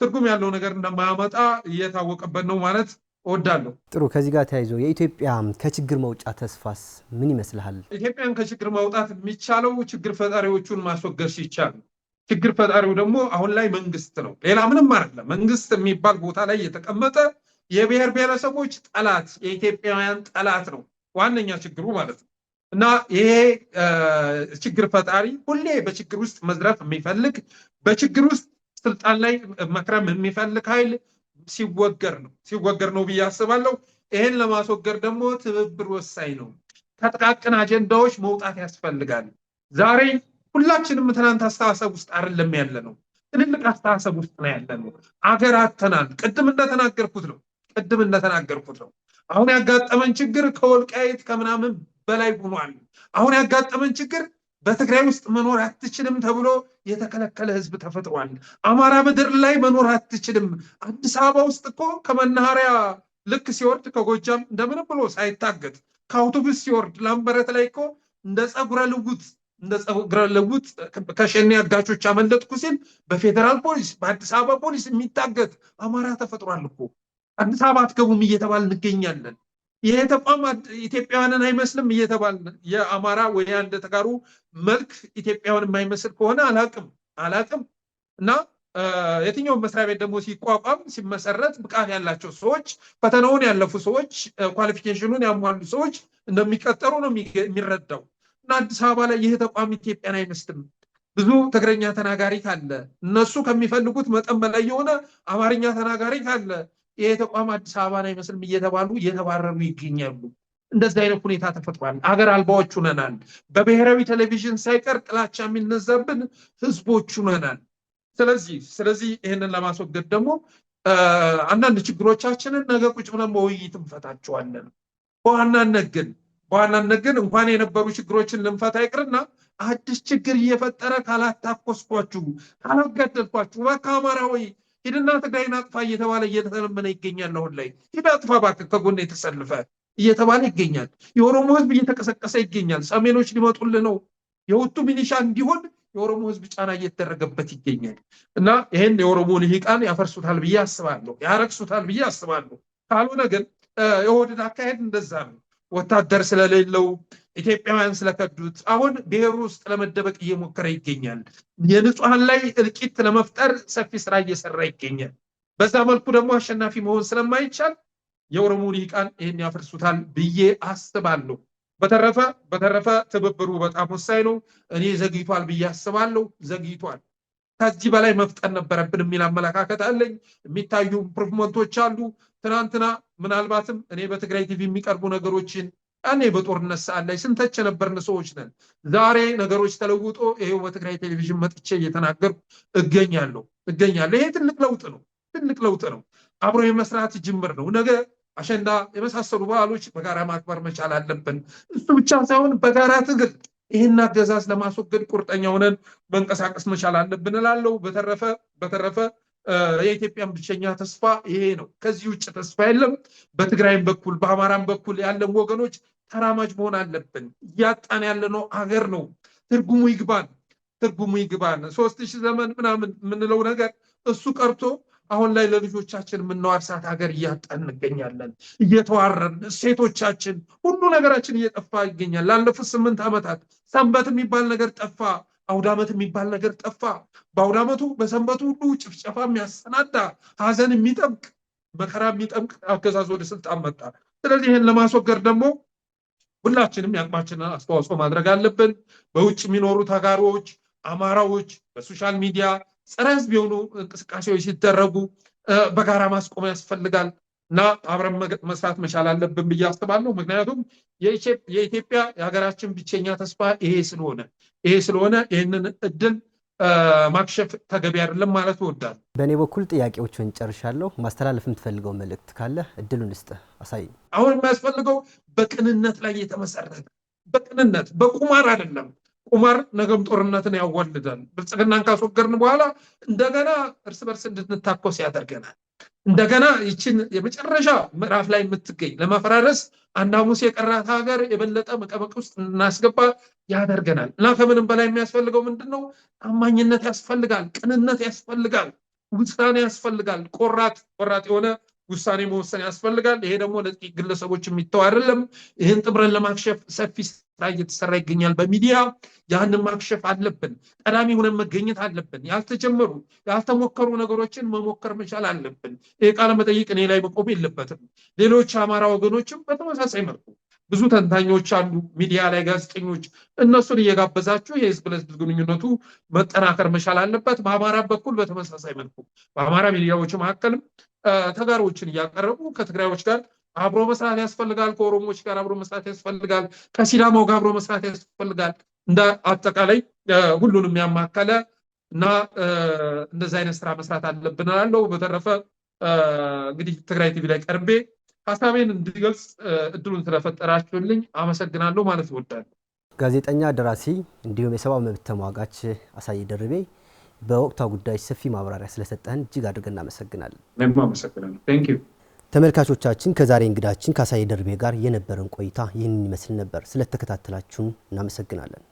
ትርጉም ያለው ነገር እንደማያመጣ እየታወቀበት ነው ማለት እወዳለሁ። ጥሩ። ከዚህ ጋር ተያይዞ የኢትዮጵያ ከችግር መውጫ ተስፋስ ምን ይመስልሃል? ኢትዮጵያን ከችግር ማውጣት የሚቻለው ችግር ፈጣሪዎቹን ማስወገድ ሲቻል ችግር ፈጣሪው ደግሞ አሁን ላይ መንግስት ነው። ሌላ ምንም አይደለም። መንግስት የሚባል ቦታ ላይ የተቀመጠ የብሔር ብሔረሰቦች ጠላት፣ የኢትዮጵያውያን ጠላት ነው ዋነኛ ችግሩ ማለት ነው። እና ይሄ ችግር ፈጣሪ ሁሌ በችግር ውስጥ መዝረፍ የሚፈልግ በችግር ውስጥ ስልጣን ላይ መክረም የሚፈልግ ኃይል ሲወገር ነው ብዬ አስባለሁ። ይሄን ለማስወገድ ደግሞ ትብብር ወሳኝ ነው። ከጥቃቅን አጀንዳዎች መውጣት ያስፈልጋል። ዛሬ ሁላችንም ትናንት አስተሳሰብ ውስጥ አይደለም ያለ ነው፣ ትልልቅ አስተሳሰብ ውስጥ ነው ያለ ነው። አገር አተናል። ቅድም እንደተናገርኩት ነው። አሁን ያጋጠመን ችግር ከወልቃይት ከምናምን በላይ ሆኗል። አሁን ያጋጠመን ችግር በትግራይ ውስጥ መኖር አትችልም ተብሎ የተከለከለ ህዝብ ተፈጥሯል። አማራ ምድር ላይ መኖር አትችልም። አዲስ አበባ ውስጥ እኮ ከመናኸሪያ ልክ ሲወርድ ከጎጃም እንደምንም ብሎ ሳይታገት ከአውቶቡስ ሲወርድ ላምበረት ላይ እኮ እንደ ፀጉረ ልውጥ ከሸኔ አጋቾች አመለጥኩ ሲል በፌዴራል ፖሊስ በአዲስ አበባ ፖሊስ የሚታገት አማራ ተፈጥሯል እኮ። አዲስ አበባ አትገቡም እየተባል እንገኛለን። ይሄ ተቋም ኢትዮጵያውያንን አይመስልም እየተባል የአማራ ወይ አንድ ተጋሩ መልክ ኢትዮጵያውያን የማይመስል ከሆነ አላቅም እና የትኛው መስሪያ ቤት ደግሞ ሲቋቋም ሲመሰረት ብቃት ያላቸው ሰዎች ፈተናውን ያለፉ ሰዎች ኳሊፊኬሽኑን ያሟሉ ሰዎች እንደሚቀጠሩ ነው የሚረዳው። እና አዲስ አበባ ላይ ይህ ተቋም ኢትዮጵያን አይመስልም። ብዙ ትግረኛ ተናጋሪ ካለ እነሱ ከሚፈልጉት መጠን በላይ የሆነ አማርኛ ተናጋሪ ካለ ይሄ ተቋም አዲስ አበባን አይመስልም እየተባሉ እየተባረሩ ይገኛሉ። እንደዚህ አይነት ሁኔታ ተፈጥሯል። አገር አልባዎች ሆነናል። በብሔራዊ ቴሌቪዥን ሳይቀር ጥላቻ የሚነዛብን ህዝቦች ሆነናል። ስለዚህ ይህንን ለማስወገድ ደግሞ አንዳንድ ችግሮቻችንን ነገ ቁጭ ብለን በውይይት እንፈታቸዋለን። በዋናነት ግን እንኳን የነበሩ ችግሮችን ልንፈታ ይቅርና አዲስ ችግር እየፈጠረ ካላታኮስኳችሁ፣ ካላጋደልኳችሁ በቃ አማራ ወይ ሂድና ትግራይን አጥፋ እየተባለ እየተለመነ ይገኛል። አሁን ላይ ሂድ አጥፋ እባክህ ከጎን የተሰልፈ እየተባለ ይገኛል። የኦሮሞ ህዝብ እየተቀሰቀሰ ይገኛል። ሰሜኖች ሊመጡልህ ነው። የሁቱ ሚኒሻ እንዲሆን የኦሮሞ ህዝብ ጫና እየተደረገበት ይገኛል። እና ይሄን የኦሮሞ ልሂቃን ያፈርሱታል ብዬ አስባለሁ፣ ያረክሱታል ብዬ አስባለሁ። ካልሆነ ግን የኦህዴድ አካሄድ እንደዛ ነው። ወታደር ስለሌለው ኢትዮጵያውያን ስለከዱት አሁን ብሔሩ ውስጥ ለመደበቅ እየሞከረ ይገኛል። የንጹሐን ላይ እልቂት ለመፍጠር ሰፊ ስራ እየሰራ ይገኛል። በዛ መልኩ ደግሞ አሸናፊ መሆን ስለማይቻል የኦሮሞ ልሂቃን ይህን ያፈርሱታል ብዬ አስባለሁ። በተረፈ ትብብሩ በጣም ወሳኝ ነው። እኔ ዘግይቷል ብዬ አስባለሁ። ዘግይቷል። ከዚህ በላይ መፍጠር ነበረብን የሚል አመለካከት አለኝ። የሚታዩ ኢምፕሩቭመንቶች አሉ። ትናንትና ምናልባትም እኔ በትግራይ ቲቪ የሚቀርቡ ነገሮችን እኔ በጦርነት ሰዓት ላይ ስንተች የነበርን ሰዎች ነን። ዛሬ ነገሮች ተለውጦ ይሄው በትግራይ ቴሌቪዥን መጥቼ እየተናገርኩ እገኛለሁ። ይሄ ትልቅ ለውጥ ነው። አብሮ የመስራት ጅምር ነው። ነገ አሸንዳ የመሳሰሉ በዓሎች በጋራ ማክበር መቻል አለብን። እሱ ብቻ ሳይሆን በጋራ ትግል ይህን አገዛዝ ለማስወገድ ቁርጠኛ ሆነን መንቀሳቀስ መቻል አለብን እላለሁ። በተረፈ የኢትዮጵያን ብቸኛ ተስፋ ይሄ ነው። ከዚህ ውጭ ተስፋ የለም። በትግራይም በኩል በአማራም በኩል ያለን ወገኖች ተራማጅ መሆን አለብን። እያጣን ያለነው አገር ነው። ትርጉሙ ይግባን። 3000 ዘመን ምናምን የምንለው ነገር እሱ ቀርቶ አሁን ላይ ለልጆቻችን የምንዋርሳት ሀገር እያጣን እንገኛለን። እየተዋረን ሴቶቻችን ሁሉ ነገራችን እየጠፋ ይገኛል። ላለፉት 8 ዓመታት ሰንበት የሚባል ነገር ጠፋ። አውዳመት የሚባል ነገር ጠፋ። በአውዳመቱ በሰንበቱ ሁሉ ጭፍጨፋ የሚያሰናዳ ሀዘን የሚጠምቅ መከራ የሚጠምቅ አገዛዝ ወደ ስልጣን መጣ። ስለዚህ ይህን ለማስወገድ ደግሞ ሁላችንም የአቅማችንን አስተዋጽኦ ማድረግ አለብን። በውጭ የሚኖሩ ተጋሮዎች፣ አማራዎች በሶሻል ሚዲያ ጸረ ህዝብ የሆኑ እንቅስቃሴዎች ሲደረጉ በጋራ ማስቆም ያስፈልጋል እና አብረን መስራት መቻል አለብን ብዬ አስባለሁ። ምክንያቱም የኢትዮጵያ የሀገራችን ብቸኛ ተስፋ ይሄ ስለሆነ ይህንን እድል ማክሸፍ ተገቢ አይደለም ማለት እወዳለሁ። በእኔ በኩል ጥያቄዎችን ጨርሻለሁ። ማስተላለፍ የምትፈልገው መልእክት ካለ እድሉን ልስጥህ። አሳይ። አሁን የሚያስፈልገው በቅንነት ላይ የተመሰረተ በቅንነት በቁማር አይደለም። ቁማር ነገም ጦርነትን ያዋልዳል። ብልጽግናን ካስወገድን በኋላ እንደገና እርስ በርስ እንድንታኮስ ያደርገናል። እንደገና ይችን የመጨረሻ ምዕራፍ ላይ የምትገኝ ለመፈራረስ አንድ ሐሙስ የቀራት ሀገር የበለጠ መቀመቅ ውስጥ እናስገባ ያደርገናል እና ከምንም በላይ የሚያስፈልገው ምንድን ነው? ታማኝነት ያስፈልጋል፣ ቅንነት ያስፈልጋል፣ ውሳኔ ያስፈልጋል። ቆራጥ የሆነ ውሳኔ መወሰን ያስፈልጋል። ይሄ ደግሞ ለጥቂት ግለሰቦች የሚተው አይደለም። ይህን ጥምረን ለማክሸፍ ሰፊ ስራ እየተሰራ ይገኛል በሚዲያ። ያንን ማክሸፍ አለብን። ቀዳሚ ሆነን መገኘት አለብን። ያልተጀመሩ ያልተሞከሩ ነገሮችን መሞከር መቻል አለብን። ይህ ቃለ መጠይቅ እኔ ላይ መቆም የለበትም። ሌሎች አማራ ወገኖችም በተመሳሳይ መልኩ ብዙ ተንታኞች አሉ ሚዲያ ላይ፣ ጋዜጠኞች፣ እነሱን እየጋበዛችሁ የህዝብ ለህዝብ ግንኙነቱ መጠናከር መቻል አለበት። በአማራ በኩል በተመሳሳይ መልኩ በአማራ ሚዲያዎች መካከልም ተጋሮችን እያቀረቡ ከትግራዮች ጋር አብሮ መስራት ያስፈልጋል። ከኦሮሞዎች ጋር አብሮ መስራት ያስፈልጋል። ከሲዳማው ጋር አብሮ መስራት ያስፈልጋል። እንደ አጠቃላይ ሁሉንም ያማከለ እና እንደዚህ አይነት ስራ መስራት አለብን እላለሁ። በተረፈ እንግዲህ ትግራይ ቲቪ ላይ ቀርቤ ሀሳቤን እንድገልጽ እድሉን ስለፈጠራችሁልኝ አመሰግናለሁ ማለት እወዳለሁ። ጋዜጠኛ፣ ደራሲ እንዲሁም የሰብአዊ መብት ተሟጋች አሳየ ደርቤ በወቅታዊ ጉዳይ ሰፊ ማብራሪያ ስለሰጠን እጅግ አድርገን እናመሰግናለን። እኔም አመሰግናለሁ። ቴንክ ዩ። ተመልካቾቻችን ከዛሬ እንግዳችን ከአሳየ ደርቤ ጋር የነበረን ቆይታ ይህንን ይመስል ነበር። ስለተከታተላችሁን እናመሰግናለን።